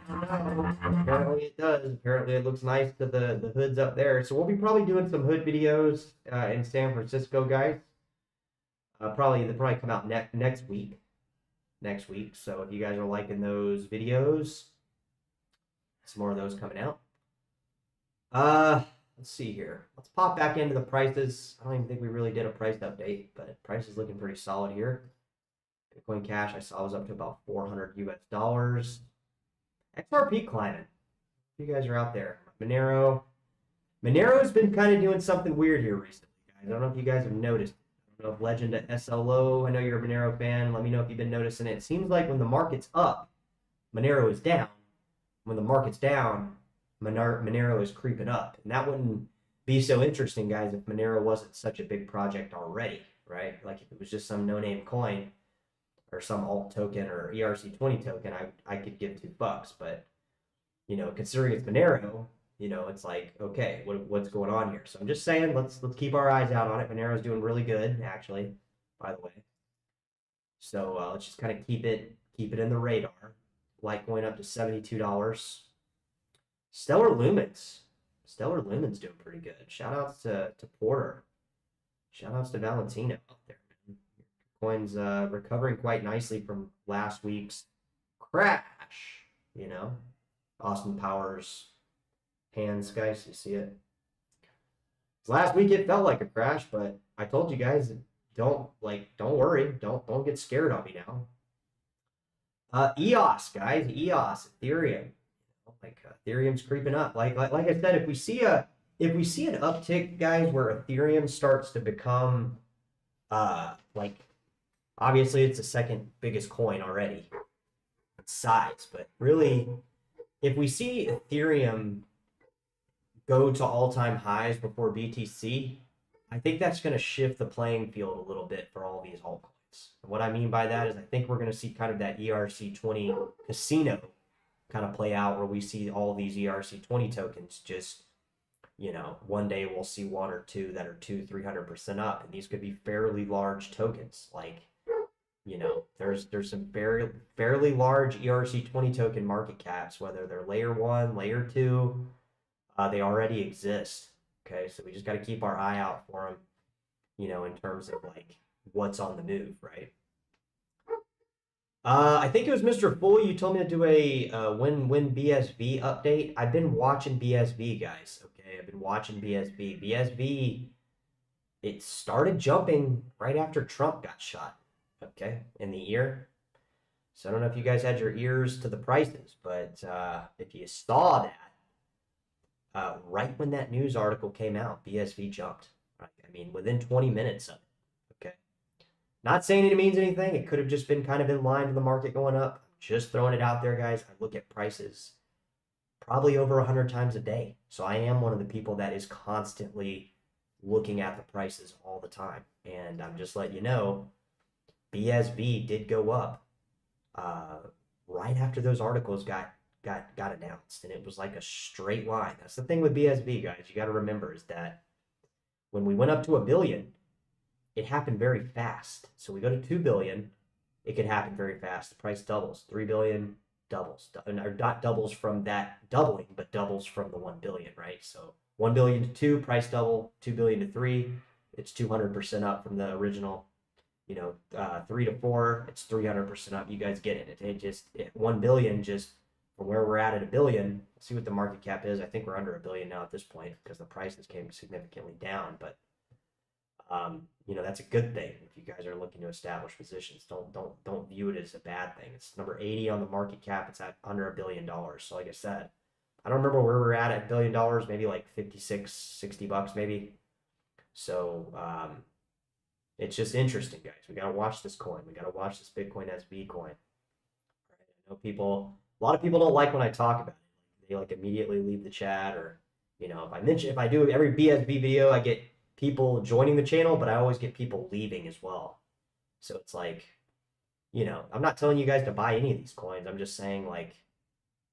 don't know. Apparently it does. Apparently it looks nice to the hoods up there. So we'll be probably doing some hood videos in San Francisco, guys. They'll probably come out next week. So if you guys are liking those videos, some more of those coming out. Let's see here. Let's pop back into the prices. I don't even think we really did a price update, but price is looking pretty solid here. Bitcoin Cash I saw was up to about $400 US. XRP climbing. You guys are out there. Monero's been kind of doing something weird here recently, guys. I don't know if you guys have noticed. I don't know if Legend at SLO, I know you're a Monero fan. Let me know if you've been noticing it. It seems like when the market's up, Monero is down. When the market's down, Monero is creeping up. And that wouldn't be so interesting, guys, if Monero wasn't such a big project already, right? Like if it was just some no-name coin or some alt token or ERC20 token, I could give $2. But, considering it's Monero, it's like, okay, what's going on here? So I'm just saying, let's keep our eyes out on it. Monero's doing really good, actually, by the way. So let's just kind of keep it in the radar. Litecoin up to $72. Stellar Lumens doing pretty good. Shout outs to Porter. Shout outs to Valentino out there. Coin's recovering quite nicely from last week's crash. Austin Powers hands, guys, you see it. Last week it felt like a crash, but I told you guys, don't worry, don't get scared of me now. EOS, guys, Ethereum. like Ethereum's creeping up. Like I said, if we see an uptick, guys, where Ethereum starts to become like obviously it's the second biggest coin already in size, but really if we see Ethereum go to all-time highs before BTC, I think that's going to shift the playing field a little bit for all these altcoins. And what I mean by that is I think we're going to see kind of that ERC20 casino kind of play out where we see all these ERC20 tokens just, one day we'll see one or two that are 300% up. And these could be fairly large tokens. Like, there's some fairly large ERC20 token market caps, whether they're layer 1, layer 2, they already exist. Okay, so we just got to keep our eye out for them, in terms of like what's on the move, right? I think it was Mr. Fool. You told me to do a when BSV update. I've been watching BSV, guys. Okay, I've been watching BSV. BSV, it started jumping right after Trump got shot. Okay, in the ear. So I don't know if you guys had your ears to the prices, but if you saw that, right when that news article came out, BSV jumped. Right? I mean, within 20 minutes of it. Okay. Not saying it means anything. It could have just been kind of in line with the market going up. Just throwing it out there, guys. I look at prices probably over 100 times a day. So I am one of the people that is constantly looking at the prices all the time. And I'm just letting you know, BSV did go up right after those articles got announced, and it was like a straight line. That's the thing with BSV, guys. You got to remember is that when we went up to 1 billion, it happened very fast. So we go to 2 billion, it could happen very fast. The price doubles. 3 billion doubles, or not doubles from that doubling, but doubles from the 1 billion, right? So 1 billion to 2, price double. 2 billion to 3, it's 200% up from the original. 3 to 4, it's 300% up. You guys get it. It just 1 billion just from where we're at 1 billion. See what the market cap is. I think we're under 1 billion now at this point because the prices came significantly down. But that's a good thing if you guys are looking to establish positions. Don't view it as a bad thing. It's number 80 on the market cap. It's at under $1 billion. So like I said, I don't remember where we're at $1 billion. Maybe like 56, 60 bucks maybe. So it's just interesting, guys. We got to watch this coin. We got to watch this Bitcoin SV coin. I know a lot of people don't like when I talk about it. They like immediately leave the chat, or, if I do every BSV video, I get people joining the channel, but I always get people leaving as well. So it's like, I'm not telling you guys to buy any of these coins. I'm just saying, like,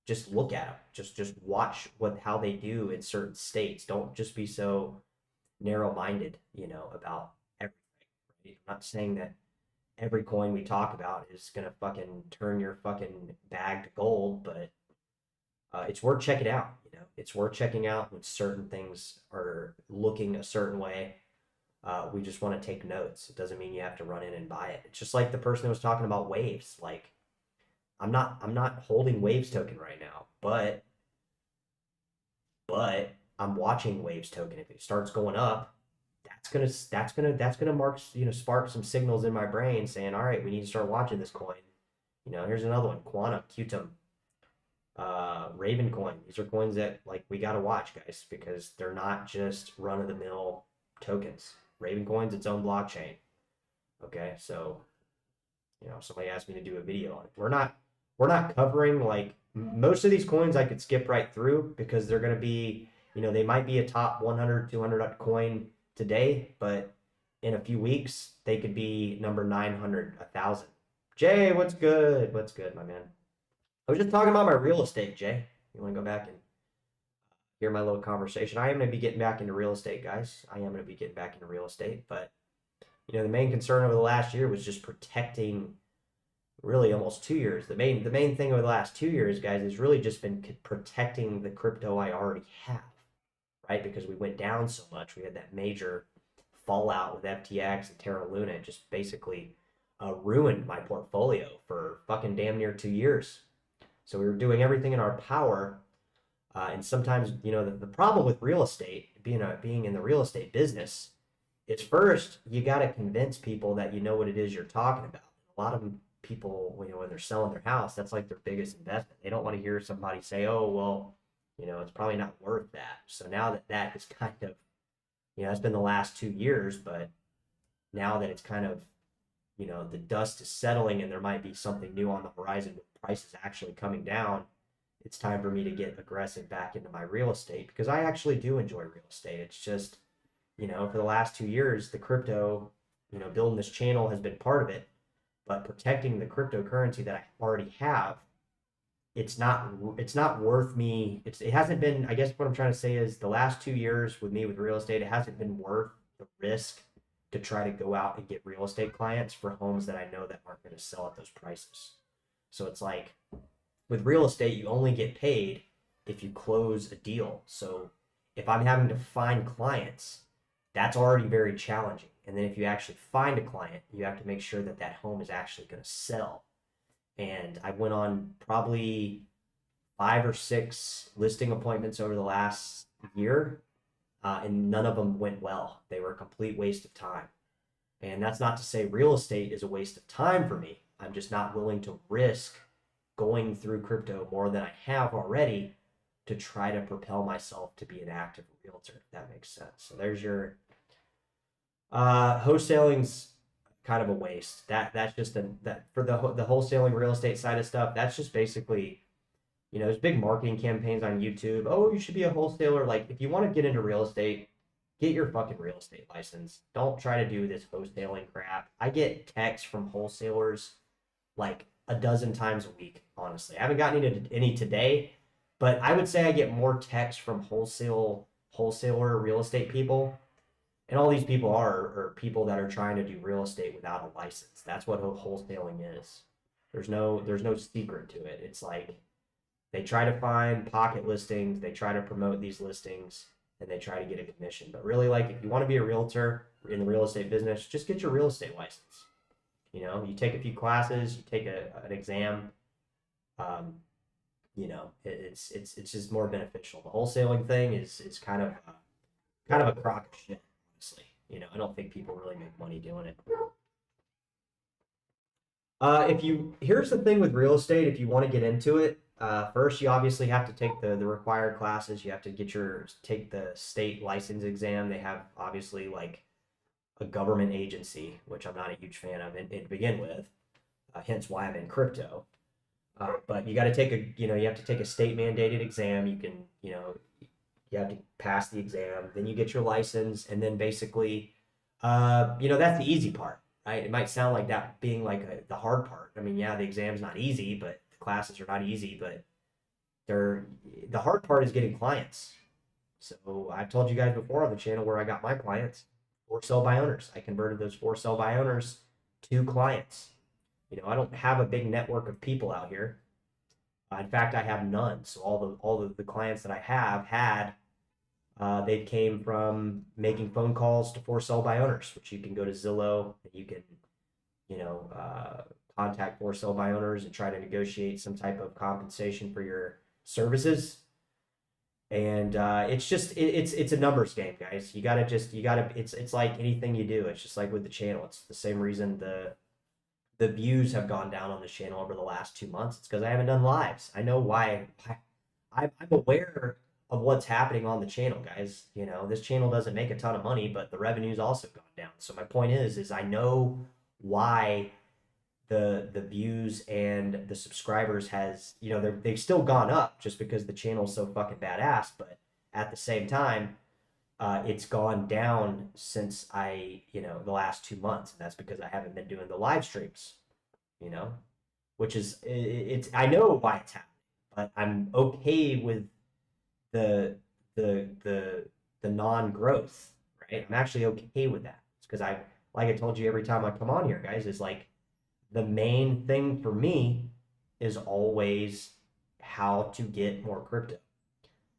just look at them. Just watch how they do in certain states. Don't just be so narrow-minded, about everything. Right? I'm not saying that every coin we talk about is gonna fucking turn your fucking bag to gold, but it's worth checking out. It's worth checking out when certain things are looking a certain way. We just want to take notes. It doesn't mean you have to run in and buy it. It's just like the person who was talking about Waves. Like, I'm not holding Waves token right now, but I'm watching Waves token. If it starts going up, that's gonna mark, spark some signals in my brain saying, all right, we need to start watching this coin. Here's another one, Quantum, Qtum, Raven coin. These are coins that, like, we got to watch, guys, because they're not just run-of-the-mill tokens. Raven coin's its own blockchain. Okay, so somebody asked me to do a video on it. We're not covering, like, most of these coins I could skip right through because they're going to be, they might be a top 100, 200 coin today, but in a few weeks they could be number 900, 1,000. Jay, what's good? What's good, my man? I was just talking about my real estate, Jay. You want to go back and hear my little conversation? I am going to be getting back into real estate, guys. I am going to be getting back into real estate, but the main concern over the last year was just protecting, really almost 2 years. The main thing over the last 2 years, guys, has really just been protecting the crypto I already have, right? Because we went down so much. We had that major fallout with FTX and Terra Luna. It just basically ruined my portfolio for fucking damn near 2 years. So we were doing everything in our power. And sometimes, the problem with real estate, being in the real estate business, is first, you got to convince people that you know what it is you're talking about. A lot of them people, when they're selling their house, that's like their biggest investment. They don't want to hear somebody say, oh, well, it's probably not worth that. So now that is kind of, it's been the last 2 years, but now that it's kind of, the dust is settling and there might be something new on the horizon with prices actually coming down, it's time for me to get aggressive back into my real estate, because I actually do enjoy real estate. It's just, for the last 2 years, the crypto, building this channel has been part of it, but protecting the cryptocurrency that I already have, it's not worth me. It hasn't been, I guess what I'm trying to say is the last 2 years with me with real estate, it hasn't been worth the risk to try to go out and get real estate clients for homes that I know that aren't going to sell at those prices. So it's like with real estate, you only get paid if you close a deal. So if I'm having to find clients, that's already very challenging. And then if you actually find a client, you have to make sure that that home is actually going to sell. And I went on probably 5 or 6 listing appointments over the last year, and none of them went well. They were a complete waste of time. And that's not to say real estate is a waste of time for me. I'm just not willing to risk going through crypto more than I have already to try to propel myself to be an active realtor, if that makes sense. So there's your wholesaling's kind of a waste. That's just that for the wholesaling real estate side of stuff. That's just basically, there's big marketing campaigns on YouTube. Oh, you should be a wholesaler. Like, if you want to get into real estate, get your fucking real estate license. Don't try to do this wholesaling crap. I get texts from wholesalers like a dozen times a week, honestly. I haven't gotten any today, but I would say I get more texts from wholesaler real estate people. And all these people are people that are trying to do real estate without a license. That's what wholesaling is. There's no secret to it. It's like they try to find pocket listings, they try to promote these listings, and they try to get a commission. But really, like, if you want to be a realtor in the real estate business, just get your real estate license. You take a few classes, you take an exam. It's just more beneficial. The wholesaling thing is kind of a crock of shit. I don't think people really make money doing it. Here's the thing with real estate, if you want to get into it, first you obviously have to take the required classes. You have to take the state license exam. They have obviously like a government agency, which I'm not a huge fan of to begin with, hence why I'm in crypto. But you got to take you have to take a state mandated exam. You can, you have to pass the exam, then you get your license, and then basically, that's the easy part, right? It might sound like that being like the hard part. I mean, yeah, the exam's not easy, but the classes are not easy, but the hard part is getting clients. So I've told you guys before on the channel where I got my clients, for sell by owners. I converted those for sell by owners to clients. I don't have a big network of people out here. In fact, I have none. So all the clients that I have had, they came from making phone calls to for sell by owners, which you can go to Zillow and you can, contact for sell by owners and try to negotiate some type of compensation for your services. And it's a numbers game, guys. It's like anything you do. It's just like with the channel. It's the same reason the views have gone down on this channel over the last 2 months. It's because I haven't done lives. I know why. I'm aware of what's happening on the channel, guys. This channel doesn't make a ton of money, but the revenue's also gone down. So my point is I know why the views and the subscribers has, they've still gone up just because the channel's so fucking badass. But at the same time, it's gone down since the last 2 months. And that's because I haven't been doing the live streams, which is, I know why it's happening, but I'm okay with the non-growth, right? I'm actually okay with that. It's because like I told you every time I come on here, guys, is like the main thing for me is always how to get more crypto.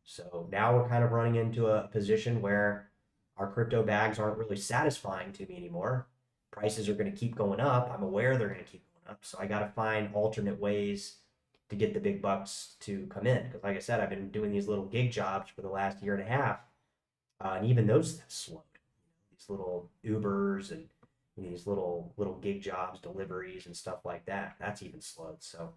So now we're kind of running into a position where our crypto bags aren't really satisfying to me anymore. Prices are going to keep going up. I'm aware they're going to keep going up. So I got to find alternate ways to get the big bucks to come in. Because like I said, I've been doing these little gig jobs for the last year and a half. And even those have slowed. These little Ubers and, these little gig jobs, deliveries, and stuff like that. That's even slowed. So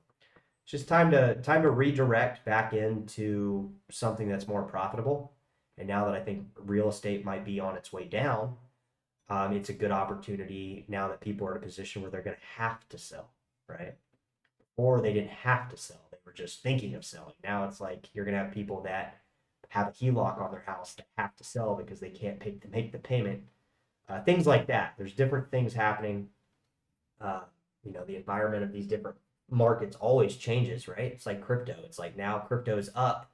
it's just time to redirect back into something that's more profitable. And now that I think real estate might be on its way down, it's a good opportunity now that people are in a position where they're going to have to sell, right? Or they didn't have to sell; they were just thinking of selling. Now it's like you're going to have people that have a HELOC on their house that have to sell because they can't make the payment. Things like that. There's different things happening. The environment of these different markets always changes, right? It's like crypto. It's like now crypto's up.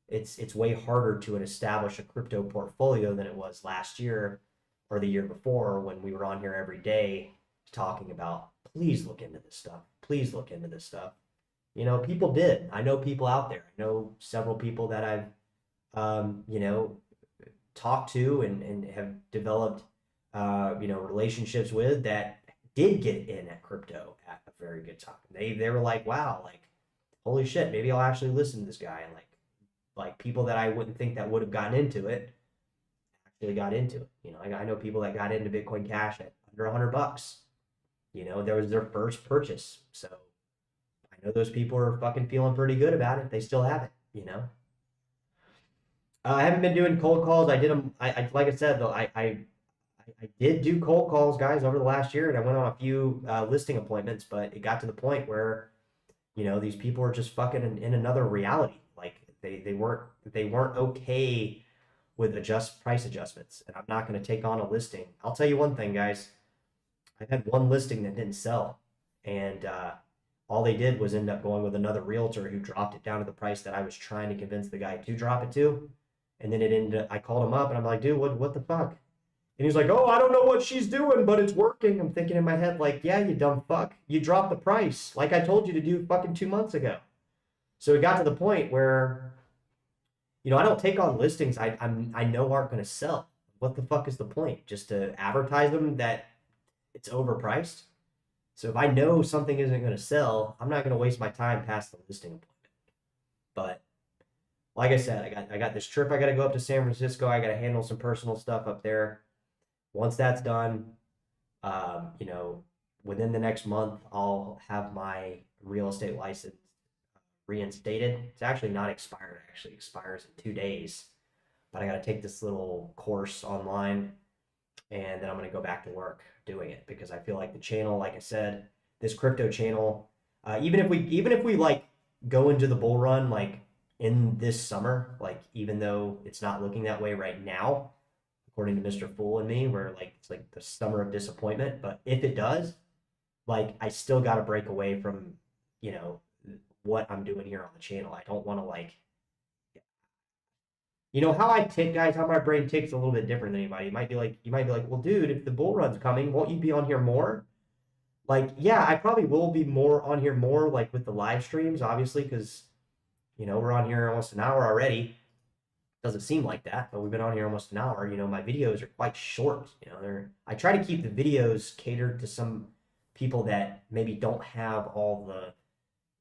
It's way harder to establish a crypto portfolio than it was last year or the year before when we were on here every day talking about, please look into this stuff. Please look into this stuff. People did. I know people out there. I know several people that I've, talked to and have developed, relationships with that did get in at crypto at a very good time. They were like, wow, like, holy shit, maybe I'll actually listen to this guy. And like people that I wouldn't think that would have gotten into it actually got into it. I know people that got into Bitcoin Cash at under $100. There was their first purchase. So I know those people are fucking feeling pretty good about it. They still have it. I haven't been doing cold calls. I did them. I like I said though. I did do cold calls, guys, over the last year, and I went on a few listing appointments. But it got to the point where, these people are just fucking in another reality. Like they weren't okay with price adjustments, and I'm not going to take on a listing. I'll tell you one thing, guys. I've had one listing that didn't sell, and all they did was end up going with another realtor who dropped it down to the price that I was trying to convince the guy to drop it to. And then it ended up, I called him up and I'm like, dude, what the fuck? And he's like, oh, I don't know what she's doing, but it's working. I'm thinking in my head, like, yeah, you dumb fuck. You dropped the price like I told you to do fucking 2 months ago. So it got to the point where, I don't take on listings I know aren't going to sell. What the fuck is the point? Just to advertise them that it's overpriced? So if I know something isn't going to sell, I'm not going to waste my time past the listing appointment. But like I said, I got this trip I got to go up to San Francisco. I got to handle some personal stuff up there. Once that's done, within the next month, I'll have my real estate license reinstated. It's actually not expired. It actually expires in 2 days. But I got to take this little course online, and then I'm going to go back to work doing it because I feel like the channel, like I said, this crypto channel, even if we like go into the bull run, like in this summer, like even though it's not looking that way right now, according to Mr. Fool and me, where like it's like the summer of disappointment. But if it does, like I still got to break away from, what I'm doing here on the channel. I don't want to like, how I tick, guys, how my brain ticks a little bit different than anybody. You might be like, well, dude, if the bull run's coming, won't you be on here more? Like, yeah, I probably will be more on here more, like with the live streams, obviously, because we're on here almost an hour already. Doesn't seem like that, but we've been on here almost an hour. My videos are quite short. I try to keep the videos catered to some people that maybe don't have all the,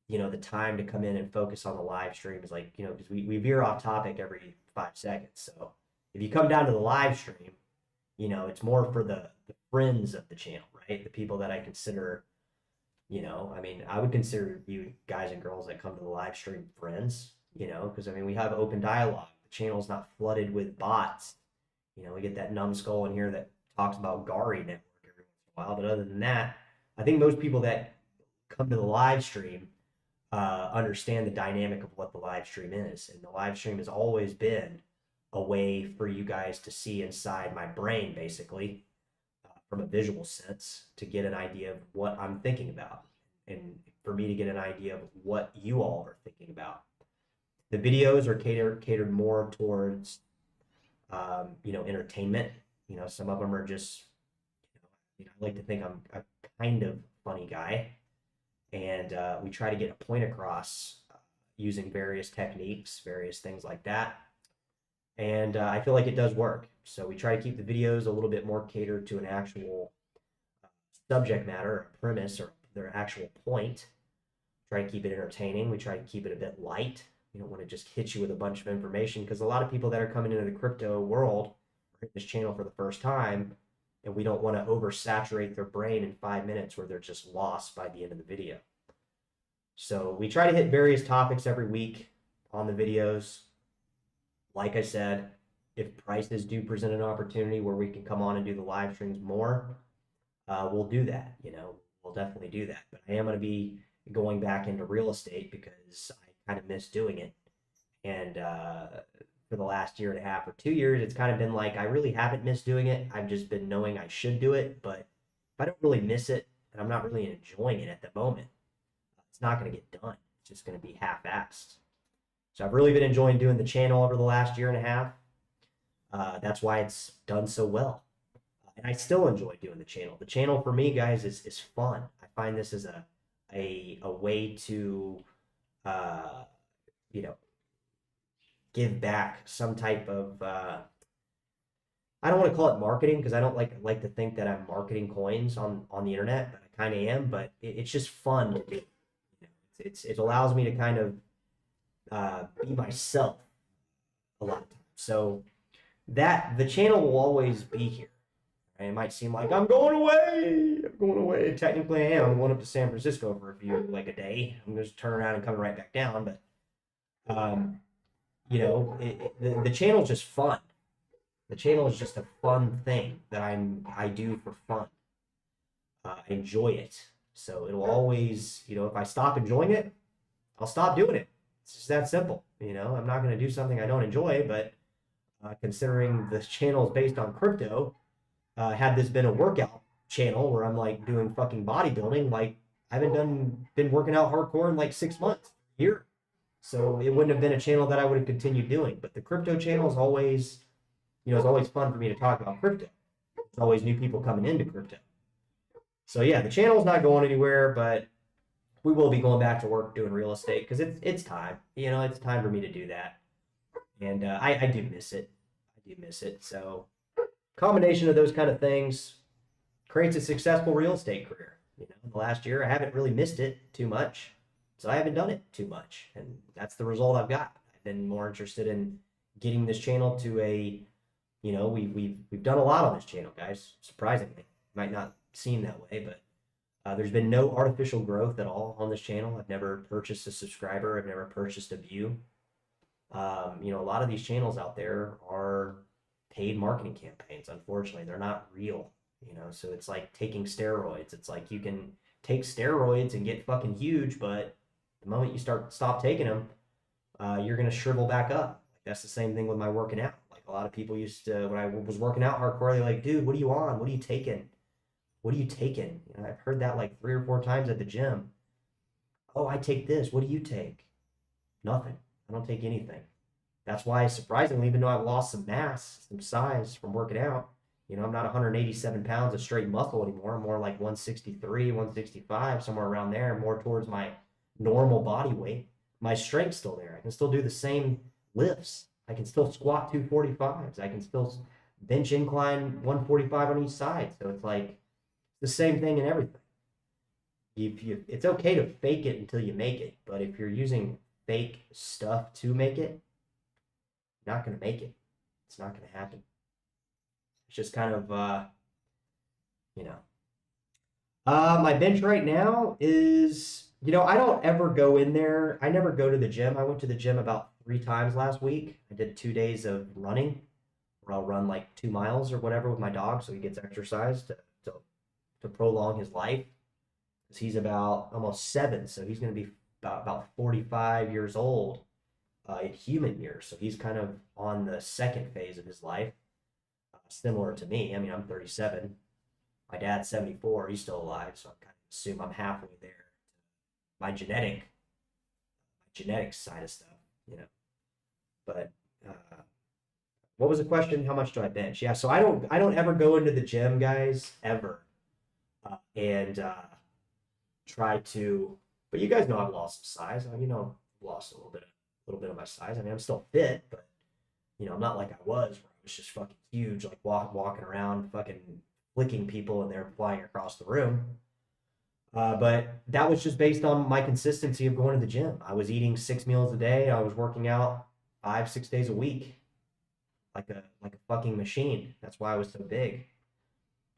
the time to come in and focus on the live streams, like, because we veer off topic every 5 seconds. So if you come down to the live stream, it's more for the friends of the channel, right? The people that I consider, I would consider you guys and girls that come to the live stream friends, because we have open dialogue. The channel's not flooded with bots. We get that numbskull in here that talks about Gari Network every once in a while. But other than that, I think most people that come to the live stream understand the dynamic of what the live stream is. And the live stream has always been a way for you guys to see inside my brain, basically, from a visual sense, to get an idea of what I'm thinking about, and for me to get an idea of what you all are thinking about. The videos are catered more towards, entertainment. Some of them are just, I like to think I'm a kind of funny guy, and we try to get a point across using various techniques, various things like that. And I feel like it does work. So we try to keep the videos a little bit more catered to an actual subject matter, a premise, or their actual point. Try to keep it entertaining. We try to keep it a bit light. We don't want to just hit you with a bunch of information, because a lot of people that are coming into the crypto world, or this channel for the first time, and we don't want to oversaturate their brain in 5 minutes where they're just lost by the end of the video. So we try to hit various topics every week on the videos. Like I said, if prices do present an opportunity where we can come on and do the live streams more, we'll do that. We'll definitely do that. But I am going to be going back into real estate because I kind of miss doing it. And for the last year and a half or 2 years, it's kind of been like I really haven't missed doing it. I've just been knowing I should do it. But if I don't really miss it and I'm not really enjoying it at the moment, it's not going to get done. It's just going to be half-assed. So I've really been enjoying doing the channel over the last year and a half. That's why it's done so well. And I still enjoy doing the channel. The channel for me, guys, is fun. I find this as a way to, give back some type of, I don't want to call it marketing because I don't like to think that I'm marketing coins on the internet, but I kind of am. But it's just fun to do. It allows me to kind of be myself a lot of times. So that the channel will always be here. Right? It might seem like I'm going away. Technically, I am. I'm going up to San Francisco for a day. I'm just turn around and coming right back down. But the channel's just fun. The channel is just a fun thing that I do for fun. I enjoy it. So it'll always, if I stop enjoying it, I'll stop doing it. It's just that simple. I'm not going to do something I don't enjoy, but considering this channel is based on crypto, had this been a workout channel where I'm like doing fucking bodybuilding, like I haven't been working out hardcore in like 6 months, a year. So it wouldn't have been a channel that I would have continued doing. But the crypto channel is always, it's always fun for me to talk about crypto. There's always new people coming into crypto. So yeah, the channel's not going anywhere, but we will be going back to work doing real estate because it's time. It's time for me to do that. And I do miss it. So combination of those kind of things creates a successful real estate career. In the last year, I haven't really missed it too much. So I haven't done it too much. And that's the result I've got. I've been more interested in getting this channel to a, we've done a lot on this channel, guys, surprisingly. Might not seem that way, but there's been no artificial growth at all on this channel. I've never purchased a subscriber. I've never purchased a view. A lot of these channels out there are paid marketing campaigns. Unfortunately, they're not real, so it's like taking steroids. It's like you can take steroids and get fucking huge, but the moment you stop taking them, you're going to shrivel back up. That's the same thing with my working out. Like a lot of people used to, when I was working out hardcore, they're like, dude, what are you on? What are you taking? What are you taking? I've heard that like 3 or 4 times at the gym. Oh, I take this. What do you take? Nothing. I don't take anything. That's why, surprisingly, even though I've lost some mass, some size from working out, I'm not 187 pounds of straight muscle anymore. I'm more like 163, 165, somewhere around there, more towards my normal body weight. My strength's still there. I can still do the same lifts. I can still squat 245s. I can still bench incline 145 on each side. So it's like the same thing in everything. It's okay to fake it until you make it, but if you're using fake stuff to make it, you're not going to make it. It's not going to happen. It's just kind of, my bench right now is, I don't ever go in there. I never go to the gym. I went to the gym about 3 times last week. I did 2 days of running, where I'll run like 2 miles or whatever with my dog so he gets exercise to prolong his life. Because he's about almost 7, so he's going to be about 45 years old in human years. So he's kind of on the second phase of his life, similar to me. I mean, I'm 37. My dad's 74. He's still alive, so I kind of assume I'm halfway there. My genetics side of stuff, But what was the question? How much do I bench? Yeah, so I don't ever go into the gym, guys, ever, and try to. But you guys know I've lost some size. I've lost a little bit of my size. I mean, I'm still fit, but I'm not like I was, where I was just fucking huge, like walking around, fucking flicking people, and they're flying across the room. But that was just based on my consistency of going to the gym. I was eating 6 meals a day. I was working out 5-6 days a week, like a fucking machine. That's why I was so big.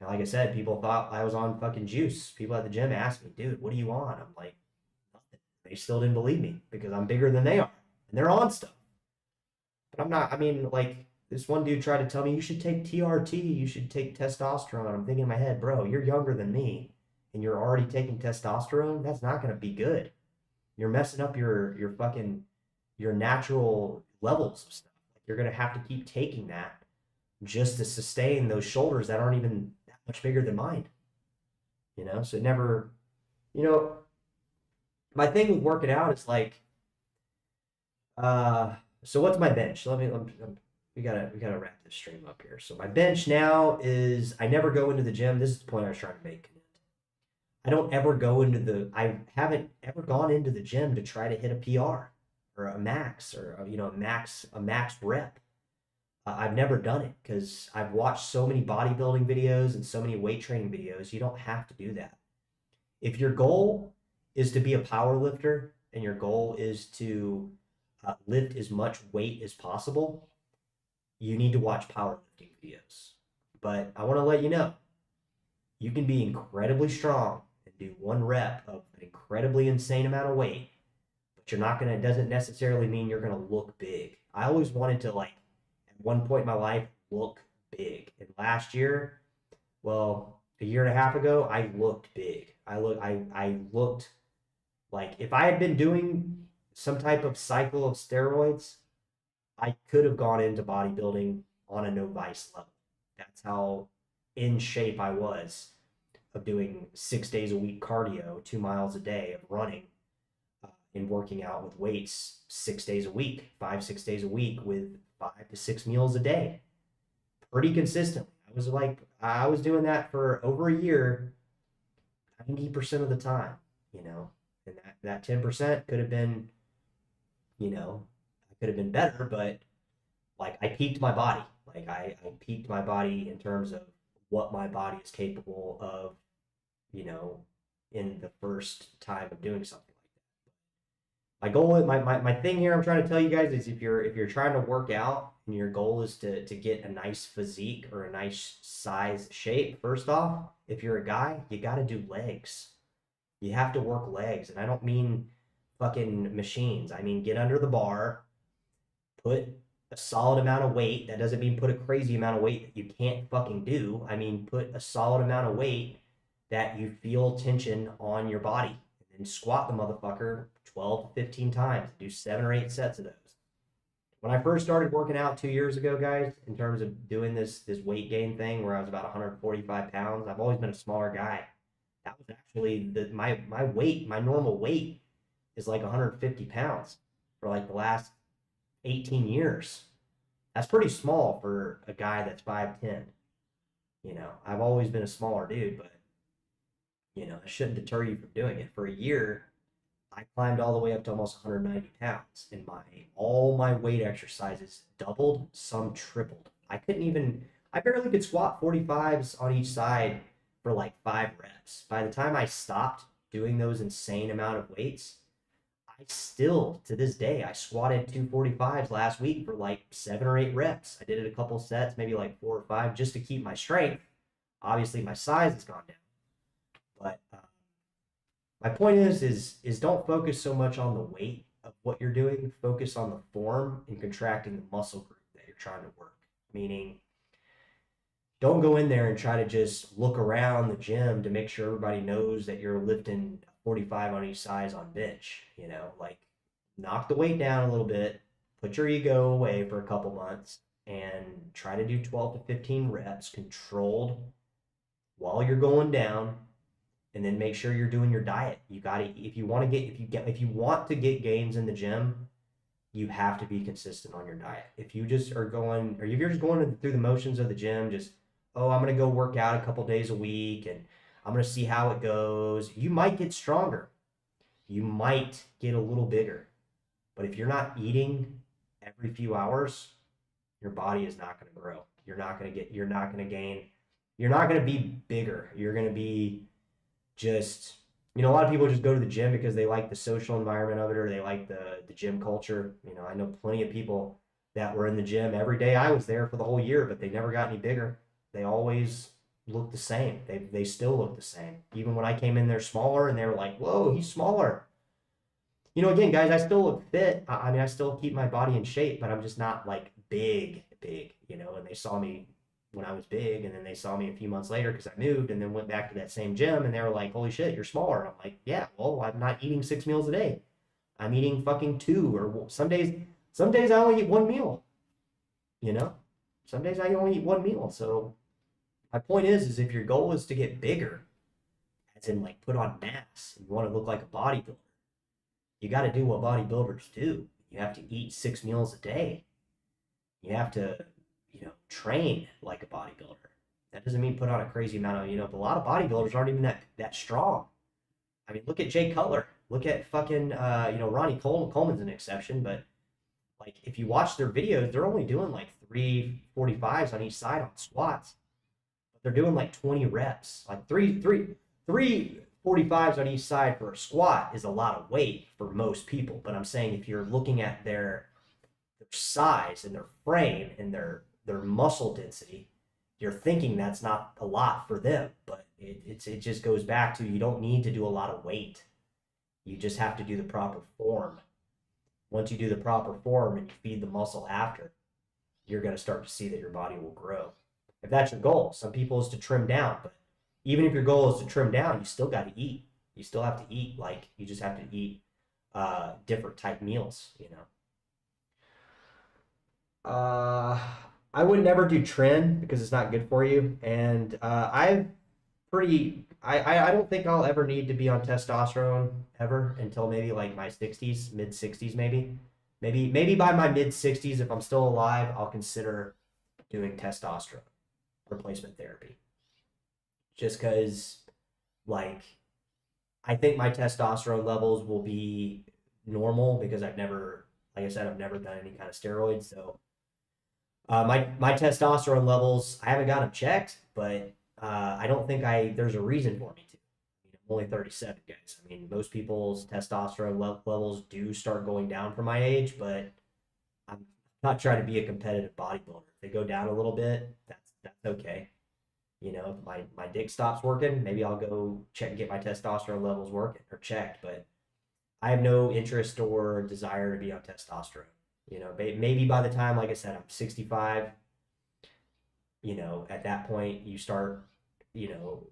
And like I said, people thought I was on fucking juice. People at the gym asked me, dude, what are you on? I'm like, nothing. They still didn't believe me because I'm bigger than they are. And they're on stuff. But I'm not, I mean, like, this one dude tried to tell me you should take TRT, you should take testosterone. I'm thinking in my head, bro, you're younger than me and you're already taking testosterone. That's not going to be good. You're messing up your fucking your natural levels of stuff. Like, you're going to have to keep taking that just to sustain those shoulders that aren't even that much bigger than mine. You know, so it never, you know, my thing with working out is like, uh, so what's my bench? We gotta wrap this stream up here. So my bench now is I never go into the gym. This is the point I was trying to make. I don't ever go into I haven't ever gone into the gym to try to hit a PR or a max or a max rep. I've never done it because I've watched so many bodybuilding videos and so many weight training videos. You don't have to do that. If your goal is to be a power lifter and your goal is to lift as much weight as possible, you need to watch powerlifting videos. But I want to let you know, you can be incredibly strong and do one rep of an incredibly insane amount of weight, but it doesn't necessarily mean you're gonna look big. I always wanted to, like, at one point in my life, look big. And last year, well, a year and a half ago, I looked big. I looked like if I had been doing some type of cycle of steroids, I could have gone into bodybuilding on a no vice level. That's how in shape I was of doing 6 days a week cardio, 2 miles a day of running, and working out with weights 6 days a week, 6 days a week with 5 to 6 meals a day, pretty consistently. I was doing that for over a year, 90% of the time, you know, and that 10% could have been, I could have been better, but like I peaked my body. Like I peaked my body in terms of what my body is capable of, you know, in the first time of doing something like that. My goal, my thing here, I'm trying to tell you guys is if you're trying to work out and your goal is to get a nice physique or a nice size shape, first off, if you're a guy, you got to do legs. You have to work legs, and I don't mean fucking machines. I mean get under the bar, put a solid amount of weight. That doesn't mean put a crazy amount of weight that you can't fucking do. I mean put a solid amount of weight that you feel tension on your body, and then squat the motherfucker 12 to 15 times. Do 7 or 8 sets of those. When I first started working out 2 years ago, guys, in terms of doing this weight gain thing where I was about 145 pounds, I've always been a smaller guy. That was actually my weight, my normal weight is like 150 pounds for like the last 18 years. That's pretty small for a guy that's 5'10". You know, I've always been a smaller dude, but you know, it shouldn't deter you from doing it. For a year, I climbed all the way up to almost 190 pounds, and all my weight exercises doubled, some tripled. I barely could squat 45s on each side for like 5 reps. By the time I stopped doing those insane amount of weights, I still, to this day, I squatted 245s last week for like 7 or 8 reps. I did it a couple sets, maybe like 4 or 5, just to keep my strength. Obviously, my size has gone down. But my point is don't focus so much on the weight of what you're doing. Focus on the form and contracting the muscle group that you're trying to work. Meaning, don't go in there and try to just look around the gym to make sure everybody knows that you're lifting 45 on each side on bench. You know, like knock the weight down a little bit, put your ego away for a couple months, and try to do 12 to 15 reps controlled while you're going down. And then make sure you're doing your diet. You got to, if you want to get gains in the gym, you have to be consistent on your diet. If you just are going, or if you're just going through the motions of the gym, just, oh, I'm going to go work out a couple days a week and I'm going to see how it goes. You might get stronger. You might get a little bigger. But if you're not eating every few hours, your body is not going to grow. You're not going to gain, you're not going to be bigger. You're going to be just, a lot of people just go to the gym because they like the social environment of it, or they like the gym culture. I know plenty of people that were in the gym every day. I was there for the whole year, but they never got any bigger. They always look the same. They still look the same. Even when I came in there smaller and they were like, whoa, he's smaller. You know, again, guys, I still look fit. I mean, I still keep my body in shape, but I'm just not like big, you know, and they saw me when I was big, and then they saw me a few months later because I moved and then went back to that same gym, and they were like, holy shit, you're smaller. And I'm like, yeah, well, I'm not eating 6 meals a day. I'm eating fucking 2, or some days I only eat 1 meal, you know? Some days I only eat 1 meal. So my point is if your goal is to get bigger, as in like put on mass, and you want to look like a bodybuilder, you got to do what bodybuilders do. You have to eat 6 meals a day. You have to, you know, train like a bodybuilder. That doesn't mean put on a crazy amount of, you know, a lot of bodybuilders aren't even that strong. I mean, look at Jay Cutler. Look at fucking, you know, Ronnie Coleman's an exception, but like if you watch their videos, they're only doing like 345s on each side on squats. But they're doing like 20 reps. Like three 45s on each side for a squat is a lot of weight for most people. But I'm saying if you're looking at their size and their frame and their muscle density, you're thinking that's not a lot for them. But it just goes back to you don't need to do a lot of weight. You just have to do the proper form. Once you do the proper form and you feed the muscle after, you're going to start to see that your body will grow. If that's your goal, some people is to trim down, but even if your goal is to trim down, you still got to eat. You still have to eat. Like you just have to eat different type meals, you know. I would never do trim because it's not good for you. And I don't think I'll ever need to be on testosterone ever until maybe like my 60s, mid 60s maybe. Maybe by my mid 60s, if I'm still alive, I'll consider doing testosterone replacement therapy. Just because, like, I think my testosterone levels will be normal because I've never, like I said, I've never done any kind of steroids. So my testosterone levels, I haven't got them checked, but I don't think there's a reason for me to. I mean, I'm only 37, guys. I mean, most people's testosterone levels do start going down for my age, but I'm not trying to be a competitive bodybuilder. If they go down a little bit, that's okay. You know, if my dick stops working, maybe I'll go check and get my testosterone levels working or checked. But I have no interest or desire to be on testosterone. You know, maybe by the time, like I said, I'm 65, you know, at that point you start, you know,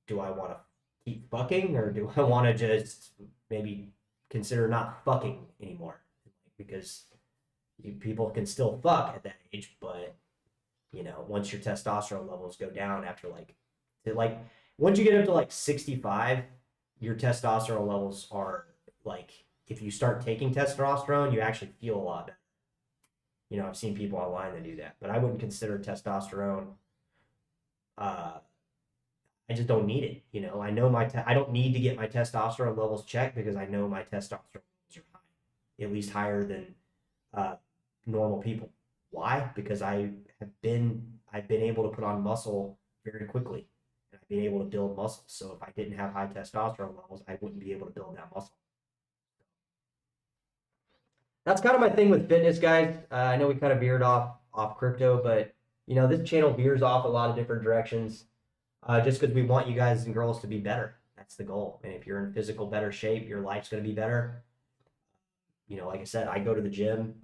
do I want to keep fucking or do I want to just maybe consider not fucking anymore? Because people can still fuck at that age, but you know, once your testosterone levels go down after like once you get up to like 65, your testosterone levels are like if you start taking testosterone, you actually feel a lot better. You know, I've seen people online that do that, but I wouldn't consider testosterone. Uh, I just don't need it. You know, I know I don't need to get my testosterone levels checked because I know my testosterone levels are high, at least higher than uh, normal people. Why? Because I've been able to put on muscle very quickly, and I've been able to build muscle. So if I didn't have high testosterone levels, I wouldn't be able to build that muscle. That's kind of my thing with fitness, guys. I know we kind of veered off crypto, but you know this channel veers off a lot of different directions, just because we want you guys and girls to be better. That's the goal. And if you're in physical better shape, your life's going to be better. You know, like I said, I go to the gym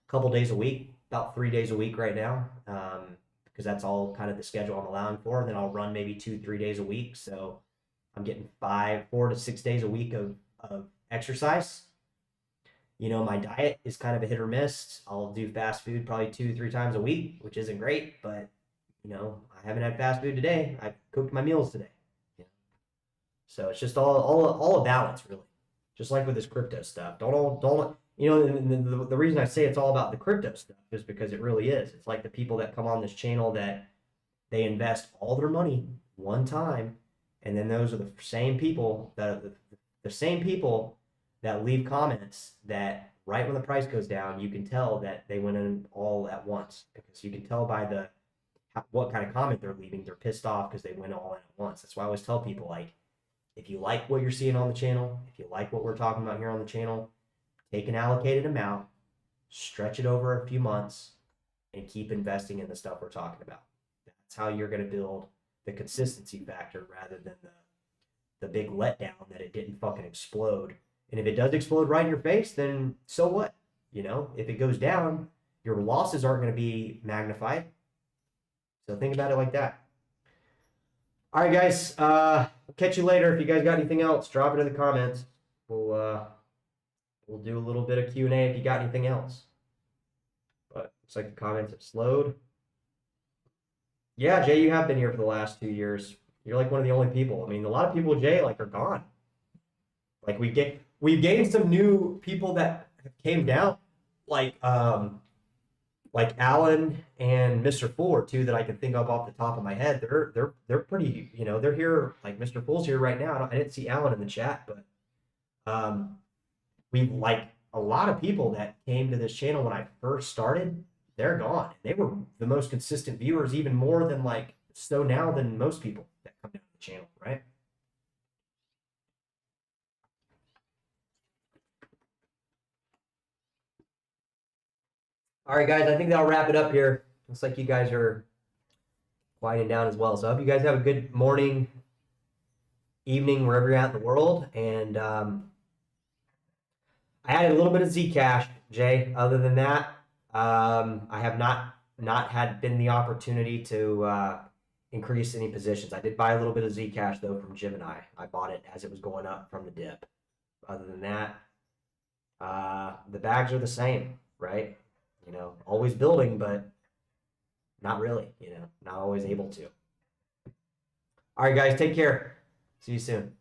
a couple days a week, about 3 days a week right now, because that's all kind of the schedule I'm allowing for. And then I'll run maybe 2, 3 days a week. So I'm getting 4 to 6 days a week of exercise. You know, my diet is kind of a hit or miss. I'll do fast food probably 2, 3 times a week, which isn't great, but you know, I haven't had fast food today. I cooked my meals today. You know? So it's just all a balance, really. Just like with this crypto stuff. Don't you know? The reason I say it's all about the crypto stuff is because it really is. It's like the people that come on this channel that they invest all their money one time, and then those are the same people the same people that leave comments that right when the price goes down, you can tell that they went in all at once because you can tell by what kind of comment they're leaving. They're pissed off because they went all in at once. That's why I always tell people, like, if you like what you're seeing on the channel, if you like what we're talking about here on the channel, take an allocated amount, stretch it over a few months, and keep investing in the stuff we're talking about. That's how you're going to build the consistency factor rather than the big letdown that it didn't fucking explode. And if it does explode right in your face, then so what? You know, if it goes down, your losses aren't going to be magnified. So think about it like that. All right, guys. Catch you later. If you guys got anything else, drop it in the comments. We'll do a little bit of Q&A if you got anything else. But looks like the comments have slowed. Yeah, Jay, you have been here for the last 2 years. You're like one of the only people. I mean, a lot of people, Jay, like are gone. Like we've gained some new people that came down, like Alan and Mr. Fuller, two that I can think of off the top of my head. They're pretty, you know, they're here. Like Mr. Fuller's here right now. I didn't see Alan in the chat, but we like a lot of people that came to this channel when I first started. They're gone. They were the most consistent viewers, even more than like so now than most people that come down to the channel, right? All right, guys, I think that'll wrap it up here. Looks like you guys are quieting down as well. So I hope you guys have a good morning, evening, wherever you're at in the world. And I added a little bit of Zcash, Jay. Other than that, I have not had the opportunity to increase any positions. I did buy a little bit of Zcash though from Gemini. I bought it as it was going up from the dip. Other than that, the bags are the same, right? You know, always building, but not really, you know, not always able to. All right, guys, take care. See you soon.